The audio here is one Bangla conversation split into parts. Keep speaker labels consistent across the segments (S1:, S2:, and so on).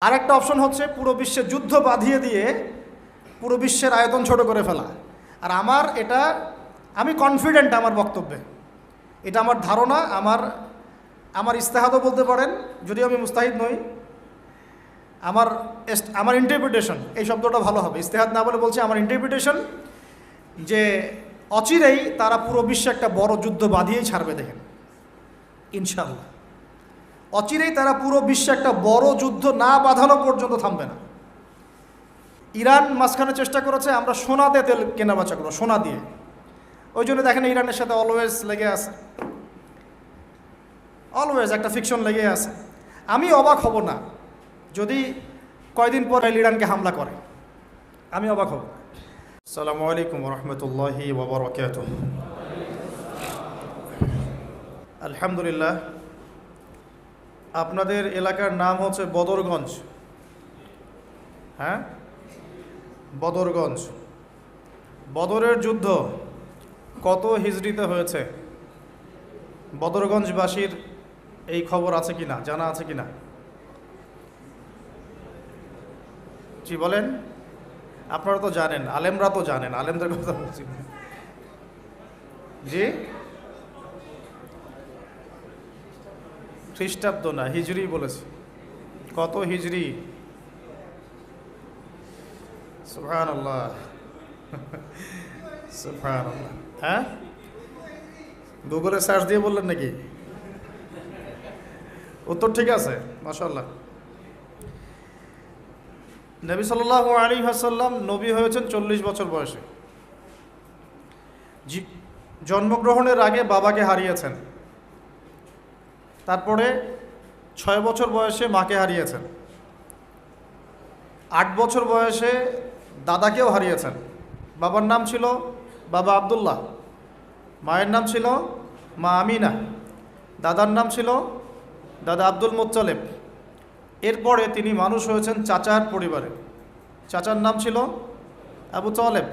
S1: আরেকটা অপশন হচ্ছে পুরো বিশ্বে যুদ্ধ বাঁধিয়ে দিয়ে পুরো বিশ্বের আয়তন ছোট করে ফেলা। আর আমি কনফিডেন্ট আমার বক্তব্যে, এটা আমার ধারণা, আমার ইস্তেহাদও বলতে পারেন, যদিও আমি মুস্তাহিদ নই। আমার ইন্টারপ্রিটেশন, এই শব্দটা ভালো হবে, ইস্তেহাদ না বলে বলছি আমার ইন্টারপ্রিটেশন, যে অচিরেই তারা পুরো বিশ্বে একটা বড় যুদ্ধ বাঁধিয়েই ছাড়বে। দেখেন, ইনশাআল্লাহ অচিরেই তারা পুরো বিশ্বে একটা বড় যুদ্ধ না বাঁধানো পর্যন্ত থামবে না। ইরান মাঝখানে চেষ্টা করেছে আমরা সোনাতে তেল কেনা বেচা করবো, সোনা দিয়ে। ওই জন্য দেখেন ইরানের সাথে অলওয়েজ লেগে আছে, অলওয়েজ একটা ফিকশন লেগে আছে। আমি অবাক হব না যদি কয়দিন পর ইরানকে হামলা করে, আমি অবাক হব। আসসালামু আলাইকুম রহমতুল্লাহি ওয়া বারাকাতুহু। আলহামদুলিল্লাহ, আপনাদের এলাকার নাম হচ্ছে বদরগঞ্জ। হ্যাঁ, বদরগঞ্জ। বদরের যুদ্ধ কত হিজরিতে হয়েছে? বদরগঞ্জবাসীর এই খবর আছে কিনা, জানা আছে কিনা? জি বলেন। আপনারা তো জানেন, আলেমরা তো জানেন, আলেমদের কথা বলছি। জি, খ্রিস্টাব্দ না, হিজরি বলেছি। কত হিজরি? সুবহানাল্লাহ, সুবহানাল্লাহ। হ্যাঁ, গুগলে সার্চ দিয়ে বললেন নাকি? উত্তর ঠিক আছে, মাশাআল্লাহ। নবী সাল্লাল্লাহু আলাইহি ওয়াসাল্লাম নবী হয়েছেন 40 বছর বয়সে। জন্মগ্রহণের আগে বাবাকে হারিয়েছেন, তারপরে 6 বছর বয়সে মাকে হারিয়েছেন, 8 বছর বয়সে দাদাকেও হারিয়েছেন। বাবার নাম ছিল বাবা আব্দুল্লাহ, মায়ের নাম ছিল মা আমিনা, দাদার নাম ছিল দাদা আব্দুল মুত্তালিব। এরপরে তিনি মানুষ হয়েছেন চাচার পরিবারে, চাচার নাম ছিল আবু তালেব।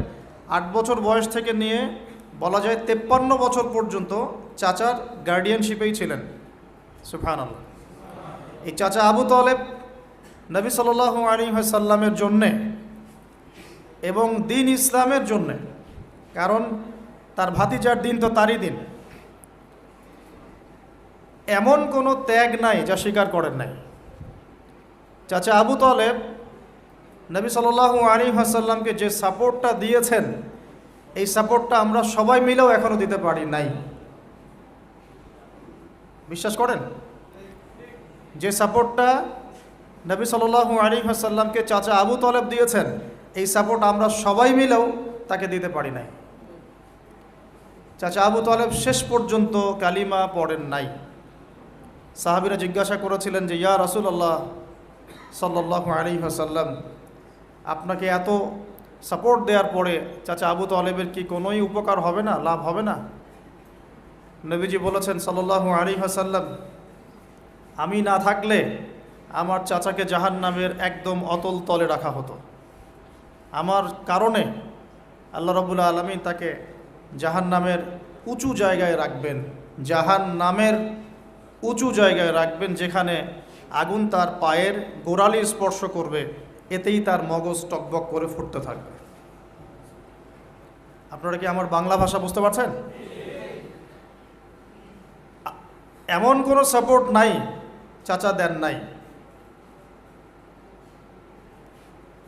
S1: 8 বছর বয়স থেকে নিয়ে বলা যায় 53 বছর পর্যন্ত চাচার গার্ডিয়ানশিপেই ছিলেন। সুবহানাল্লাহ। এই চাচা আবু তালেব নবী সাল্লাল্লাহু আলাইহি ওয়াসাল্লামের জন্যে এবং দিন ইসলামের জন্যে, কারণ তার ভাতিজার দিন তো তারই দিন, এমন কোনো ত্যাগ নাই যা স্বীকার করেন নাই। চাচা আবু তালেব নবী সাল্লাল্লাহু আলাইহি ওয়াসাল্লামকে যে সাপোর্টটা দিয়েছেন, এই সাপোর্টটা আমরা সবাই মিলেও এখনো দিতে পারি নাই। বিশ্বাস করেন? যে সাপোর্টটা নবী সাল্লাল্লাহু আলাইহি ওয়াসাল্লামকে চাচা আবু তালেব দিয়েছেন, এই সাপোর্ট আমরা সবাই মিলেও তাকে দিতে পারি নাই। চাচা আবু তালেব শেষ পর্যন্ত কালিমা পড়েন নাই। সাহাবীরা জিজ্ঞাসা করেছিলেন যে ইয়া রাসূলুল্লাহ সাল্লাল্লাহু আলাইহি ওয়াসাল্লাম, আপনাকে এত সাপোর্ট দেওয়ার পরে চাচা আবু তালেবের কি কোনোই উপকার হবে না, লাভ হবে না? নবীজি বলেছেন সাল্লাল্লাহু আলাইহি ওয়াসাল্লাম, আমি না থাকলে আমার চাচাকে জাহান্নামের একদম অতল তলে রাখা হতো। আমার কারণে আল্লাহ রাব্বুল আলামিন তাকে জাহান্নামের উঁচু জায়গায় রাখবেন, জাহান্নামের উঁচু জায়গায় রাখবেন, যেখানে আগুন তার পায়ের গোড়ালি স্পর্শ করবে, এতেই তার মগজ টকবক করে ফুটতে থাকবে। আপনারা কি আমার বাংলা ভাষা বুঝতে পারছেন? এমন কোনো সাপোর্ট নাই চাচা দেন নাই।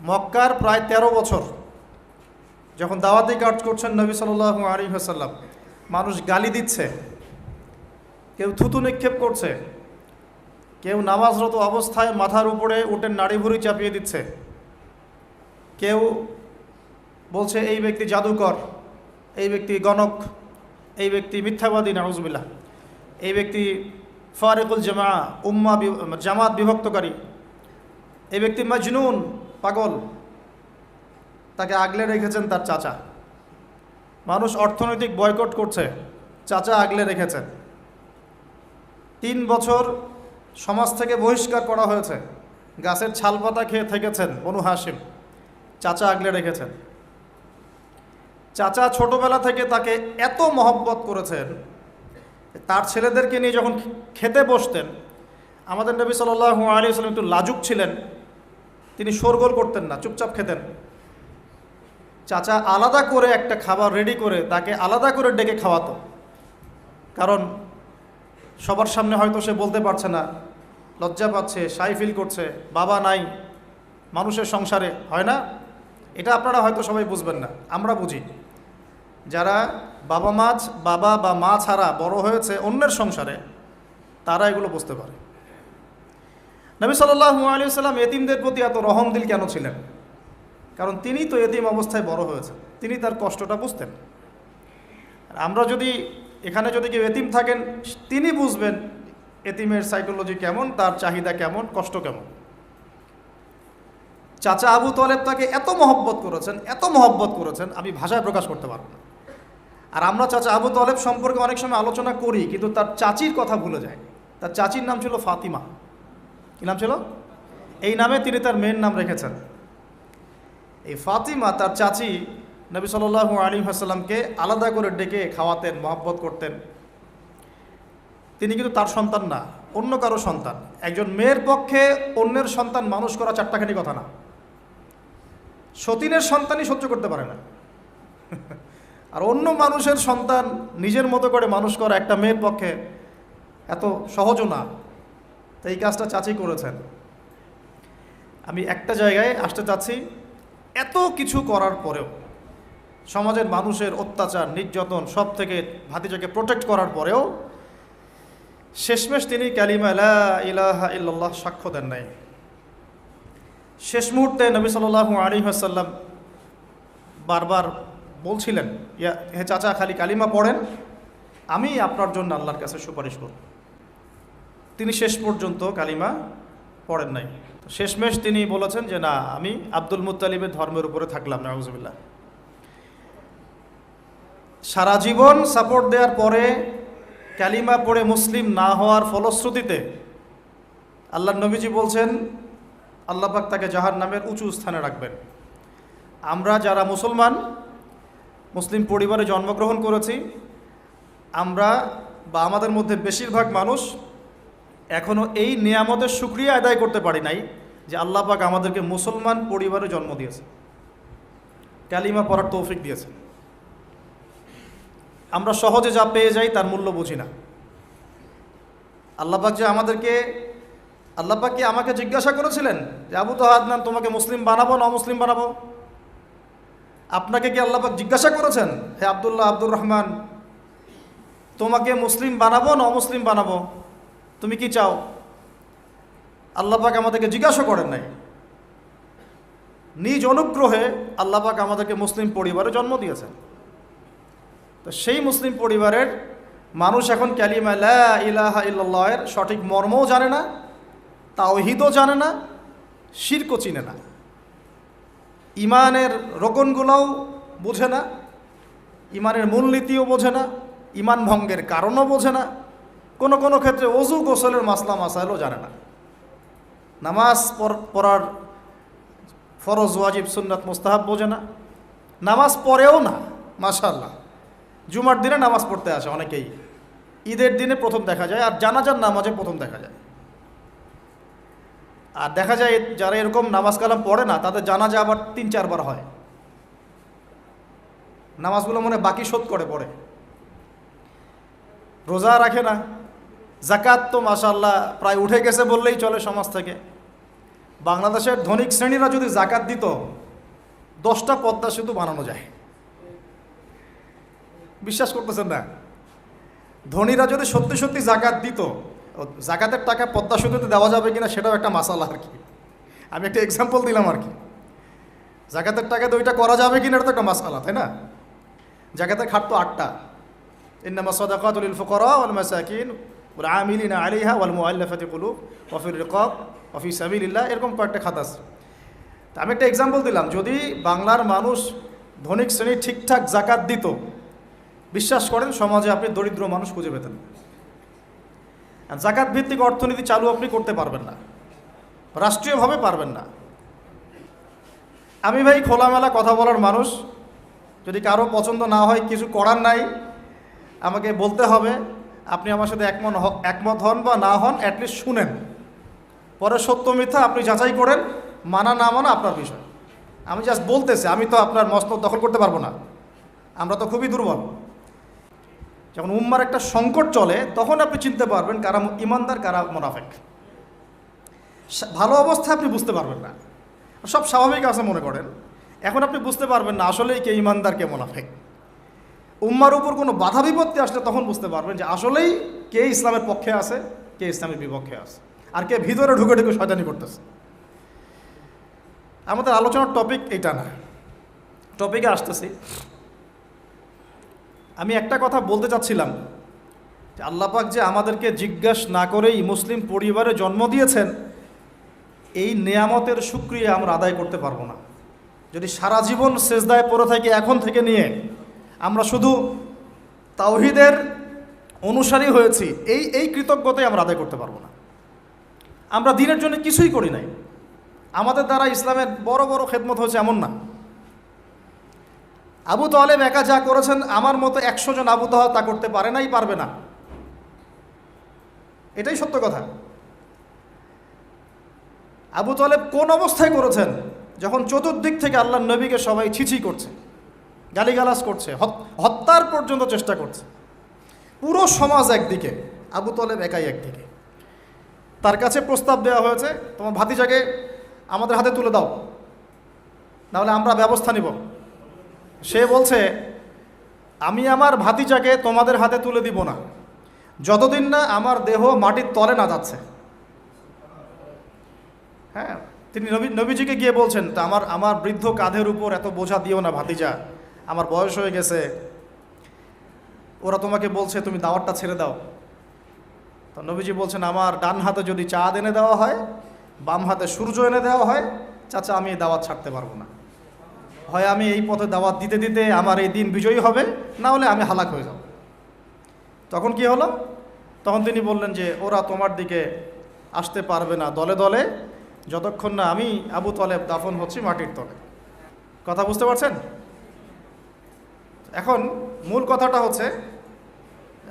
S1: মক্কার প্রায় 13 বছর যখন দাওয়াতি কাজ করছেন নবী সাল্লাল্লাহু আলাইহি ওয়াসাল্লাম, মানুষ গালি দিচ্ছে, কেউ থুতু নিক্ষেপ করছে, কেউ নামাজরত অবস্থায় মাথার উপরে উটের নাড়ি ভুঁড়ি চাপিয়ে দিচ্ছে, কেউ বলছে এই ব্যক্তি জাদুকর, এই ব্যক্তি গণক, এই ব্যক্তি মিথ্যাবাদী, নাউজুবিল্লাহ, এই ব্যক্তি ফারিকুল জামাত বিভক্তকারী, এই ব্যক্তি মজনুন, পাগল। তাকে আগলে রেখেছেন তার চাচা। মানুষ অর্থনৈতিক বয়কট করছে, চাচা আগলে রেখেছেন। 3 বছর সমাজ থেকে বহিষ্কার করা হয়েছে, গাছের ছালপাতা খেয়ে থেকেছেন বনু হাশিম, চাচা আগলে রেখেছেন। চাচা ছোটবেলা থেকে তাকে এত মহব্বত করেছেন, তার ছেলেদেরকে নিয়ে যখন খেতে বসতেন, আমাদের নবী সাল্লাল্লাহু আলাইহি ওয়াসাল্লাম একটু লাজুক ছিলেন, তিনি শোরগোল করতেন না, চুপচাপ খেতেন। চাচা আলাদা করে একটা খাবার রেডি করে তাকে আলাদা করে ডেকে খাওয়াতো, কারণ সবার সামনে হয়তো সে বলতে পারছে না, লজ্জা পাচ্ছে, শাই ফিল করছে, বাবা নাই মানুষের সংসারে, হয় না? এটা আপনারা হয়তো সবাই বুঝবেন না, আমরা বুঝি। যারা বাবা বা মা ছাড়া বড় হয়েছে অন্যের সংসারে, তারা এগুলো বুঝতে পারে। নবী সাল্লাল্লাহু আলাইহি ওয়াসাল্লাম এতিমদের প্রতি এত রহমদিল কেন ছিলেন? কারণ তিনি তো এতিম অবস্থায় বড় হয়েছেন, তিনি তার কষ্টটা বুঝতেন। আমরা যদি এখানে যদি কেউ এতিম থাকেন, তিনি বুঝবেন এতিমের সাইকোলজি কেমন, তার চাহিদা কেমন, কষ্ট কেমন। চাচা আবু তলেব তাকে এত মহব্বত করেছেন, আমি ভাষায় প্রকাশ করতে পারব না। আর আমরা চাচা আবু তলেব সম্পর্কে অনেক সময় আলোচনা করি, কিন্তু তার চাচির কথা ভুলে যাই। তার চাচির নাম ছিল ফাতিমা। কি নাম ছিল? এই নামে তিনি তার মেয়ের নাম রেখেছেন। এই ফাতিমা, তার চাচি, নবী সাল্লাল্লাহু আলাইহি ওয়াসাল্লামকে আলাদা করে ডেকে খাওয়াতেন, মহব্বত করতেন। তিনি কিন্তু তার সন্তান না, অন্য কারো সন্তান। একজন মেয়ের পক্ষে অন্যের সন্তান মানুষ করা চারটাখানি কথা না। সতীনের সন্তানই সহ্য করতে পারে না, আর অন্য মানুষের সন্তান নিজের মতো করে মানুষ করা একটা মেয়ের পক্ষে এত সহজও না। তো এই কাজটা চাচি করেছেন। আমি একটা জায়গায় আসতে চাচ্ছি, এত কিছু করার পরেও, সমাজের মানুষের অত্যাচার, নির্যাতন সব থেকে ভাতিজাকে প্রোটেক্ট করার পরেও শেষমেশ তিনি কালিমা লা ইলাহা ইল্লাল্লাহ সাক্ষ্য দেন নাই। শেষ মুহূর্তে নবী সাল্লাল্লাহু আলাইহি ওয়াসাল্লাম বারবার বলছিলেন, হে চাচা, খালি কালিমা পড়েন, আমি আপনার জন্য আল্লাহর কাছে সুপারিশ করব। তিনি শেষ পর্যন্ত কালিমা পড়েন নাই। শেষমেশ তিনি বলেছেন যে না, আমি আব্দুল মুত্তালিবের ধর্মের উপরে থাকলাম, নাউজুবিল্লাহ। সারা জীবন সাপোর্ট দেওয়ার পরে কালিমা পড়ে মুসলিম না হওয়ার ফলশ্রুতিতে আল্লাহর নবীজি বলছেন, আল্লাহ পাক তাকে জাহান্নামের উঁচু স্থানে রাখবেন। আমরা যারা মুসলমান, মুসলিম পরিবারে জন্মগ্রহণ করেছি, আমরা বা আমাদের মধ্যে বেশিরভাগ মানুষ এখনও এই নিয়ামতের শুকরিয়া আদায় করতে পারি নাই যে আল্লাহ পাক আমাদেরকে মুসলমান পরিবারে জন্ম দিয়েছে, কালিমা পড়ার তৌফিক দিয়েছে। আমরা সহজে যা পেয়ে যাই তার মূল্য বুঝি না। আল্লাহ পাক যে আমাদেরকে, আল্লাহ পাক কি আমাকে জিজ্ঞাসা করেছিলেন যে আবু আদনান, তোমাকে মুসলিম বানাবো না অমুসলিম বানাবো? আপনাকে কি আল্লাহ পাক জিজ্ঞাসা করেছেন, হে আব্দুল্লাহ, আব্দুর রহমান, তোমাকে মুসলিম বানাবো না অমুসলিম বানাবো, তুমি কি চাও? আল্লাহ পাক আমাদেরকে জিজ্ঞাসা করেন নাই। নিজ অনুগ্রহে আল্লাহ পাক আমাদেরকে মুসলিম পরিবারে জন্ম দিয়েছেন। তো সেই মুসলিম পরিবারের মানুষ এখন কালিমা লা ইলাহা ইল্লাল্লাহের সঠিক মর্মও জানে না, তাওহীদও জানে না, শিরকও চিনে না, ইমানের রোকনগুলোও বোঝে না, ইমানের মূলনীতিও বোঝে না, ইমান ভঙ্গের কারণও বোঝে না, কোনো ক্ষেত্রে ওযু গোসলের মাসলা মাসাইলও জানে না, নামাজ পড়ার ফরজ ওয়াজিব সুন্নাত মুস্তাহাব বোঝে না, নামাজ পড়েও না। মাশাআল্লাহ, জুমার দিনে নামাজ পড়তে আসে অনেকেই, ঈদের দিনে প্রথম দেখা যায়, আর জানাজার নামাজে প্রথম দেখা যায়। আর দেখা যায় যারা এরকম নামাজ কালাম পড়ে না, তাদের জানাজা আবার 3-4 বার হয়। নামাজগুলো মনে বাকি শোধ করে পড়ে, রোজা রাখে না, জাকাত তো মাশাআল্লাহ প্রায় উঠে গেছে বললেই চলে সমাজ থেকে। বাংলাদেশের ধনিক শ্রেণীরা যদি জাকাত দিত, 10টা পদ্মা সেতু বানানো যায়। বিশ্বাস করতেছেন না? ধনীরা যদি সত্যি সত্যি জাকাত দিত, জাকাতের টাকা পদ্মা সেতুতে দেওয়া যাবে কিনা সেটাও একটা মাসালা আর কি। আমি একটা এক্সাম্পল দিলাম আর কি। জাকাতের টাকা তো ওইটা করা যাবে কিনা, এটা তো একটা মাসালা, তাই না? জাকাতের খাত তো 8টা, ইন্নামা সাদাকাতু লিল ফুকারা ওয়াল মাসাকিন ওয়াল আমিলিনা আলাইহা ওয়াল মুআল্লাফাতি কুলুব ওয়া ফির রিকাব ওয়া ফি সাবিলিল্লাহ, এরকম কয়েকটা খাত আছে। তা আমি একটা এক্সাম্পল দিলাম, যদি বাংলার মানুষ ধনিক শ্রেণী ঠিকঠাক জাকাত দিত, বিশ্বাস করেন সমাজে আপনি দরিদ্র মানুষ খুঁজে পেতেন। জাকাত ভিত্তিক অর্থনীতি চালু আপনি করতে পারবেন না, রাষ্ট্রীয়ভাবে পারবেন না। আমি ভাই খোলামেলা কথা বলার মানুষ, যদি কারো পছন্দ না হয় কিছু করার নাই, আমাকে বলতে হবে। আপনি আমার সাথে একমত হন বা না হন, অ্যাটলিস্ট শুনেন, পরে সত্য মিথ্যা আপনি যাচাই করেন, মানা না মানা আপনার বিষয়। আমি জাস্ট বলতেছি, আমি তো আপনার মসনদ দখল করতে পারবো না, আমরা তো খুবই দুর্বল। যখন উম্মার একটা সংকট চলে তখন আপনি চিনতে পারবেন কারা ইমানদার কারা মুনাফিক। ভালো অবস্থা আপনি বুঝতে পারবেন না, সব স্বাভাবিক আছে মনে করেন, এখন আপনি বুঝতে পারবেন না আসলেই কে ইমানদার কে মুনাফিক। উম্মার উপর কোনো বাধা বিপত্তি আসলে তখন বুঝতে পারবেন যে আসলেই কে ইসলামের পক্ষে আছে, কে ইসলামের বিপক্ষে আছে, আর কে ভিতরে ঢুকে ঢুকে শয়তানি করতেছে। আমাদের আলোচনার টপিক এটা না, টপিকে আসতেছি। আমি একটা কথা বলতে চাচ্ছিলাম যে আল্লাহ পাক যে আমাদেরকে জিজ্ঞাসা না করেই মুসলিম পরিবারে জন্ম দিয়েছেন, এই নেয়ামতের শুকরিয়া আমরা আদায় করতে পারবো না। যদি সারা জীবন সেজদায় পড়ে থাকি এখন থেকে নিয়ে, আমরা শুধু তাওহীদের অনুসারী হয়েছি, এই কৃতজ্ঞতাই আমরা আদায় করতে পারবো না। আমরা দিনের জন্য কিছুই করি নাই, আমাদের দ্বারা ইসলামের বড় বড় খেদমত হয়েছে এমন না। আবু তালেব একা যা করেছেন, আমার মতো 100 জন আবু তালেব তা করতে পারে নাই, পারবে না, এটাই সত্য কথা। আবু তালেব কোন অবস্থায় করেছেন? যখন চতুর্দিক থেকে আল্লাহর নবীকে সবাই ছিছি করছে, গালিগালাজ করছে, হত্যার পর্যন্ত চেষ্টা করছে। পুরো সমাজ একদিকে, আবু তালেব একাই একদিকে। তার কাছে প্রস্তাব দেওয়া হয়েছে, তোমার ভাতিজাকে আমাদের হাতে তুলে দাও, নাহলে আমরা ব্যবস্থা নিব। সে বলছে, আমি আমার ভাতিজাকে তোমাদের হাতে তুলে দিব না যতদিন না আমার দেহ মাটির তলে না যাচ্ছে। হ্যাঁ, তিনি নবীজিকে গিয়ে বলছেন, তা আমার বৃদ্ধ কাঁধের উপর এত বোঝা দিও না ভাতিজা, আমার বয়স হয়ে গেছে, ওরা তোমাকে বলছে তুমি দাওয়াতটা ছেড়ে দাও। তো নবীজি বলছেন, আমার ডান হাতে যদি চাঁদ এনে দেওয়া হয়, বাম হাতে সূর্য এনে দেওয়া হয়, চাচা আমি এই দাওয়াত ছাড়তে পারবো না। হয় আমি এই পথে দাওয়াত দিতে দিতে আমার এই দিন বিজয়ী হবে, না হলে আমি হালাক হয়ে যাব। তখন কি হলো? তখন তিনি বললেন যে ওরা তোমার দিকে আসতে পারবে না দলে দলে, যতক্ষণ না আমি আবু তালেব দাফন হচ্ছি মাটির তলে। কথা বুঝতে পারছেন? এখন মূল কথাটা হচ্ছে,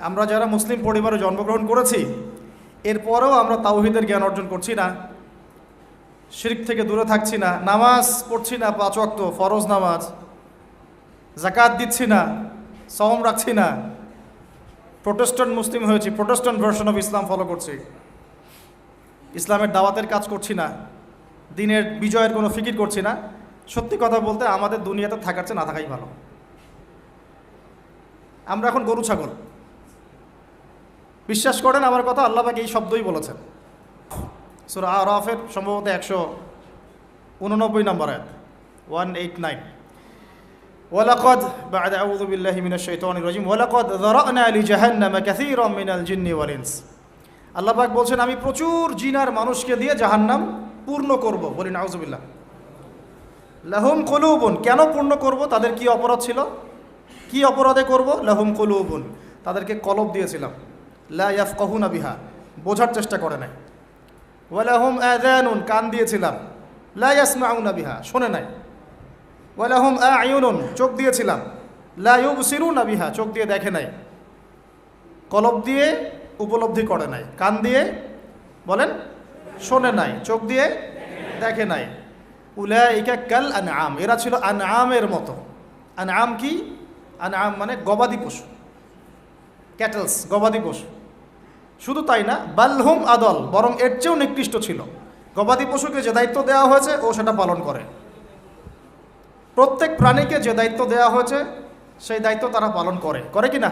S1: আমরা যারা মুসলিম পরিবারে জন্মগ্রহণ করেছি, এরপরেও আমরা তাওহীদের জ্ঞান অর্জন করছি না, শিরক থেকে দূরে থাকছি না, নামাজ পড়ছি না 5 ওয়াক্ত ফরজ নামাজ, যাকাত দিচ্ছি না, সওম রাখছি না, প্রোটেস্ট্যান্ট মুসলিম হয়েছি, Protestant version of Islam follow করছি, ইসলামের দাওয়াতের কাজ করছি না, দিনের বিজয়ের কোনো ফিকির করছি না। সত্যি কথা বলতে আমাদের দুনিয়াতে থাকার চেয়ে না থাকাই ভালো। আমরা এখন গরু ছাগল। বিশ্বাস করেন আমার কথা, আল্লাহ পাক এই শব্দই বলেছেন সূরা আরাফের সম্ভবত 189 নম্বর আয়াত, 189। ওয়ালাকাদ বা'দা আউযু বিল্লাহি মিনাশ শাইতানির রাজিম ওয়ালাকাদ যারানা লিজাহান্নামা কাসীরাম মিনাল জিন্নি ওয়াল ইনস। আল্লাহ পাক বলছেন, আমি প্রচুর জিন আর মানুষকে দিয়ে জাহান্নাম পূর্ণ করব। বলি নাউযুবিল্লাহ। লাহুম কুলুবুন, কেন পূর্ণ করব? তাদের কি অপরাধ ছিল? কি অপরাধে করব? লাহুম কুলুবুন, তাদেরকে কলব দিয়েছিলাম, লা ইয়াফকাহুনা বিহা, বোঝার চেষ্টা করে নাই। ওয়ালাহুম আযানুন, কান দিয়েছিলাম, লা ইয়াসমাউনা বিহা, শোনে নাই। ওয়ালাহুম আ'য়ুনুন, চোখ দিয়েছিলাম, লা ইউবসিরুনা বিহা, চোখ দিয়ে দেখে নাই, কলব দিয়ে উপলব্ধি করে নাই, কান দিয়ে বলেন শোনে নাই, চোখ দিয়ে দেখে নাই। উলাইকা কাল আনআম, এরা ছিল আনআমের মতো। আনআম কি? আনআম মানে গবাদি পশু, ক্যাটেলস, গবাদি পশু। শুধু তাই না, বালহুম আদল, বরং এর চেয়েও নিকৃষ্ট ছিল। গবাদি পশুকে যে দায়িত্ব দেওয়া হয়েছে ও সেটা পালন করে। প্রত্যেক প্রাণীকে যে দায়িত্ব দেওয়া হয়েছে সেই দায়িত্ব তারা পালন করে, করে কি না?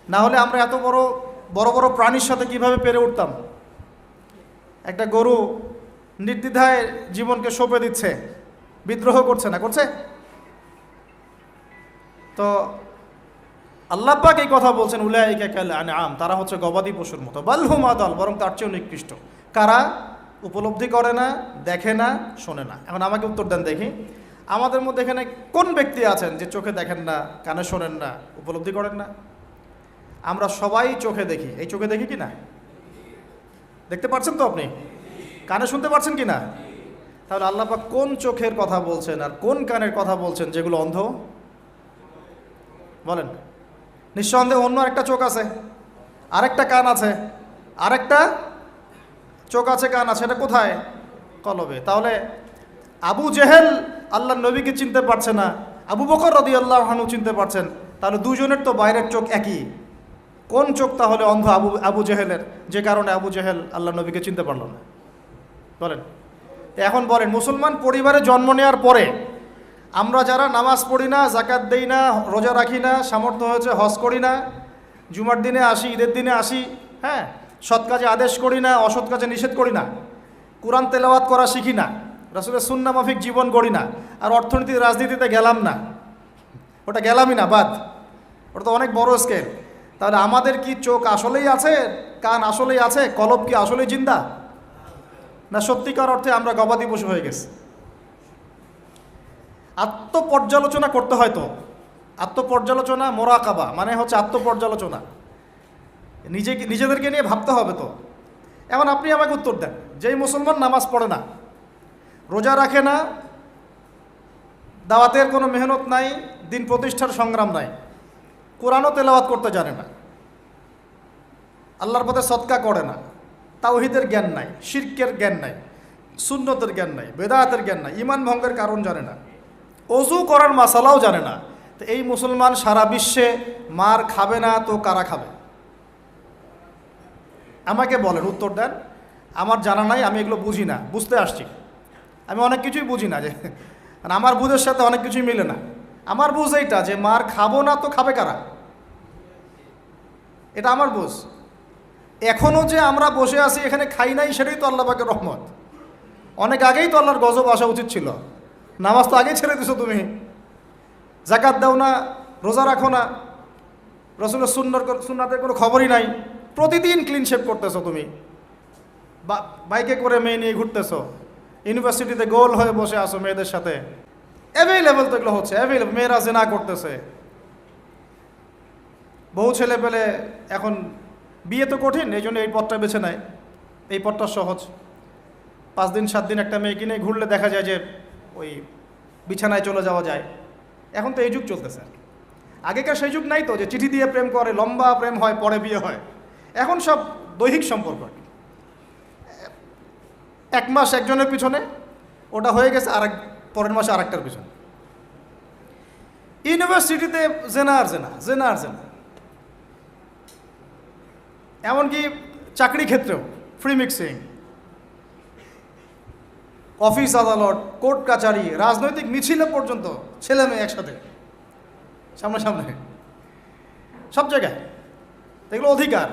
S1: না হলে আমরা এত বড় বড় বড় প্রাণীর সাথে কিভাবে পেরে উঠতাম? একটা গরু নির্দ্বিধায় জীবনকে সঁপে দিচ্ছে, বিদ্রোহ করছে না, করছে? তো আল্লাহ পাক এই কথা বলছেন, উলাইকা কাল আনআম, তারা হচ্ছে গবাদি পশুর মতো। বালহুম আদল, বরং তার চেয়েও নিকৃষ্ট। কারা? উপলব্ধি করে না, দেখে না, শোনে না। এখন আমাকে উত্তর দেন দেখি, আমাদের মধ্যে এখানে কোন ব্যক্তি আছেন যে চোখে দেখেন না, কানে শোনেন না, উপলব্ধি করেন না? আমরা সবাই চোখে দেখি। এই চোখে দেখি কি না? দেখতে পাচ্ছেন তো আপনি? কানে শুনতে পাচ্ছেন কি না? তাহলে আল্লাহ পাক কোন চোখের কথা বলছেন আর কোন কানের কথা বলছেন যেগুলো অন্ধ? বলেন। নিঃসন্দেহে অন্য আরেকটা চোখ আছে, আরেকটা কান আছে, আরেকটা চোখ আছে, কান আছে, এটা কোথায়? কলবে। তাহলে আবু জেহেল আল্লাহর নবীকে চিনতে পারছে না, আবু বকর রাদিয়াল্লাহু আনহু চিনতে পারছেন, তাহলে দুজনের তো বাইরের চোখ একই। কোন চোখ তাহলে অন্ধ আবু জেহেলের, যে কারণে আবু জেহেল আল্লাহর নবীকে চিনতে পারল না? বলেন। এখন বলেন, মুসলমান পরিবারে জন্ম নেওয়ার পরে আমরা যারা নামাজ পড়ি না, জাকাত দেই না, রোজা রাখি না, সামর্থ্য হয়েছে হজ করি না, জুমার দিনে আসি, ঈদের দিনে আসি, হ্যাঁ, সৎ কাজে আদেশ করি না, অসৎ কাজে নিষেধ করি না, কোরআন তেলাওয়াত করা শিখি না, রাসূলের সুন্নাহ মাফিক জীবন গড়ি না, আর অর্থনীতি রাজনীতিতে গেলাম না, ওটা গেলামই না, বাদ, ওটা তো অনেক বড় স্কেল। তাহলে আমাদের কি চোখ আসলেই আছে, কান আসলেই আছে, কলব কি আসলেই জিন্দা, না সত্যিকার অর্থে আমরা গবাদি পশু হয়ে গেছি? আত্মপর্যালোচনা করতে হয় তো। আত্মপর্যালোচনা, মোরাকাবা মানে হচ্ছে আত্মপর্যালোচনা, নিজেদেরকে নিয়ে ভাবতে হবে তো। এখন আপনি আমাকে উত্তর দেন, যেই মুসলমান নামাজ পড়ে না, রোজা রাখে না, দাওয়াতের কোনো মেহনত নাই, দিন প্রতিষ্ঠার সংগ্রাম নাই, কোরআনও তেলাওয়াত করতে জানে না, আল্লাহর পথে সদকা করে না, তাওহীদের জ্ঞান নাই, শিরকের জ্ঞান নাই, সুন্নতের জ্ঞান নাই, বেদাতের জ্ঞান নাই, ঈমান ভঙ্গের কারণ জানে না, অজু করার মাসালাও জানে না, তো এই মুসলমান সারা বিশ্বে মার খাবে না তো কারা খাবে? আমাকে বলেন, উত্তর দেন। আমার জানা নাই, আমি এগুলো বুঝি না, বুঝতে আসছি। আমি অনেক কিছুই বুঝি না, যে আমার বুঝের সাথে অনেক কিছুই মিলে না। আমার বুঝ এইটা যে মার খাবো না তো খাবে কারা, এটা আমার বুঝ। এখনও যে আমরা বসে আছি এখানে খাই নাই, সেটাই তো আল্লাহ পাকের রহমত। অনেক আগেই তো আল্লাহর গজব আসা উচিত ছিল। নামাজ তো আগেই ছেড়ে দিছো তুমি, জাকাত দাও না, রোজা রাখো না, রাসূলের সুন্নাতের কোনো খবরই নাই, প্রতিদিন ক্লিন শেভ করতেছো তুমি, বাইকে করে মেয়ে নিয়ে ঘুরতেছো, ইউনিভার্সিটিতে গোল হয়ে বসে আসো মেয়েদের সাথে, অ্যাভেলেবেল তো এগুলো হচ্ছে, অ্যাভেলেবেল। মেয়েরা জেনা করতেছে, বহু ছেলে পেলে এখন বিয়ে তো কঠিন, এই জন্য এই পথটা বেছে নেয়, এই পথটা সহজ। 5 দিন 7 দিন একটা মেয়ে কিনে ঘুরলে দেখা যায় যে ওই বিছানায় চলে যাওয়া যায়। এখন তো এই যুগ চলতেছে। আগেকার সেই যুগ নাই তো, যে চিঠি দিয়ে প্রেম করে, লম্বা প্রেম হয়, পরে বিয়ে হয়। এখন সব দৈহিক সম্পর্ক, 1 মাস একজনের পিছনে, ওটা হয়ে গেছে পরের মাসে আরেকটার পিছনে। ইউনিভার্সিটিতে জেনা আর জেনা, জেনা আর জেনা, এমনকি চাকরি ক্ষেত্রেও ফ্রি মিক্সিং, অফিস আদালত, কোর্ট কাচারি, রাজনৈতিক মিছিলে পর্যন্ত ছেলে মেয়ে একসাথে সামনে সব জায়গায়, এগুলো অধিকার।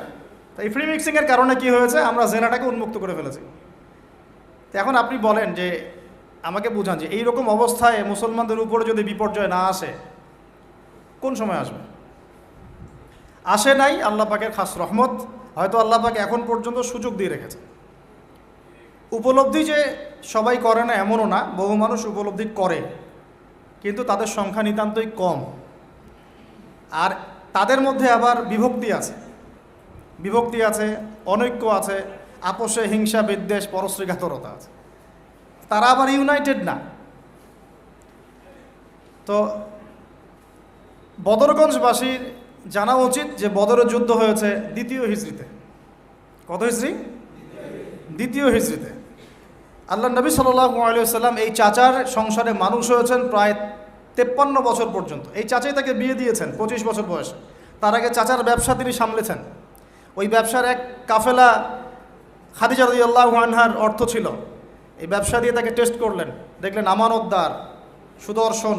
S1: তো এই ফ্রি মিক্সিংয়ের কারণে কি হয়েছে, আমরা জেনাটাকে উন্মুক্ত করে ফেলেছি। তো এখন আপনি বলেন, যে আমাকে বুঝান, যে এইরকম অবস্থায় মুসলমানদের উপরে যদি বিপর্যয় না আসে, কোন সময় আসবে? আসে নাই, আল্লাহ পাকের খাস রহমত। হয়তো আল্লাহ পাক এখন পর্যন্ত সুযোগ দিয়ে রেখেছে। উপলব্ধি যে সবাই করে না এমনও না, বহু মানুষ উপলব্ধি করে, কিন্তু তাদের সংখ্যা নিতান্তই কম। আর তাদের মধ্যে আবার বিভক্তি আছে, অনৈক্য আছে, আপোষে হিংসা বিদ্বেষ পরশ্রীঘাতরতা আছে, তারা আবার ইউনাইটেড না। তো বদরগঞ্জবাসীর জানা উচিত যে বদরের যুদ্ধ হয়েছে 2য় হিজরিতে। কত হিজরি? 2য় হিজরিতে। আল্লাহ নবী সাল্লাল্লাহু আলাইহি ওয়াসাল্লাম এই চাচার সংসারে মানুষ হয়েছেন প্রায় 53 বছর পর্যন্ত। এই চাচাই তাকে বিয়ে দিয়েছেন 25 বছর বয়সে। তার আগে চাচার ব্যবসা তিনি সামলেছেন। ওই ব্যবসার এক কাফেলা খাদিজা রাদিয়াল্লাহু আনহার অর্থ ছিল। এই ব্যবসা দিয়ে তাকে টেস্ট করলেন, দেখলেন আমানতদার, সুদর্শন,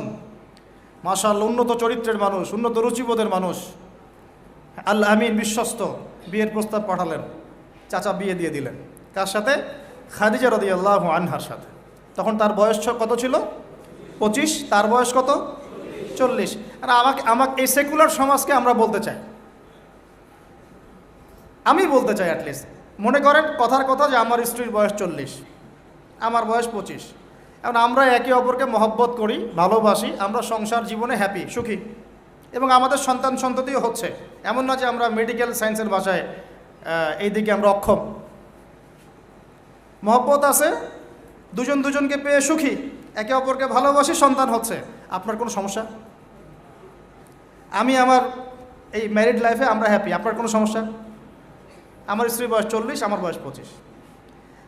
S1: মাশাআল্লাহ উন্নত চরিত্রের মানুষ, উন্নত রুচিবোধের মানুষ, আল আমিন, বিশ্বস্ত। বিয়ের প্রস্তাব পাঠালেন, চাচা বিয়ে দিয়ে দিলেন। কার সাথে? খাদিজা রাদিয়াল্লাহু আনহার সাথে। তখন তার বয়স কত ছিল? 25। তার বয়স কত? 40। আর আমাকে এই সেকুলার সমাজকে আমরা বলতে চাই, আমি বলতে চাই, অ্যাটলিস্ট মনে করেন কথার কথা যে আমার স্ত্রীর বয়স 40, আমার বয়স 25। এখন আমরা একে অপরকে মহব্বত করি, ভালোবাসি, আমরা সংসার জীবনে হ্যাপি, সুখী, এবং আমাদের সন্তান সন্ততিও হচ্ছে। এমন না যে আমরা মেডিকেল সায়েন্সের ভাষায় এই দিকে আমরা অক্ষম। মহব্বত আছে, দুজনকে পেয়ে সুখী, একে অপরকে ভালোবাসি, সন্তান হচ্ছে। আপনার কোনো সমস্যা? আমার এই ম্যারিড লাইফে আমরা হ্যাপি, আপনার কোনো সমস্যা? আমার স্ত্রীর বয়স 40, আমার বয়স 25।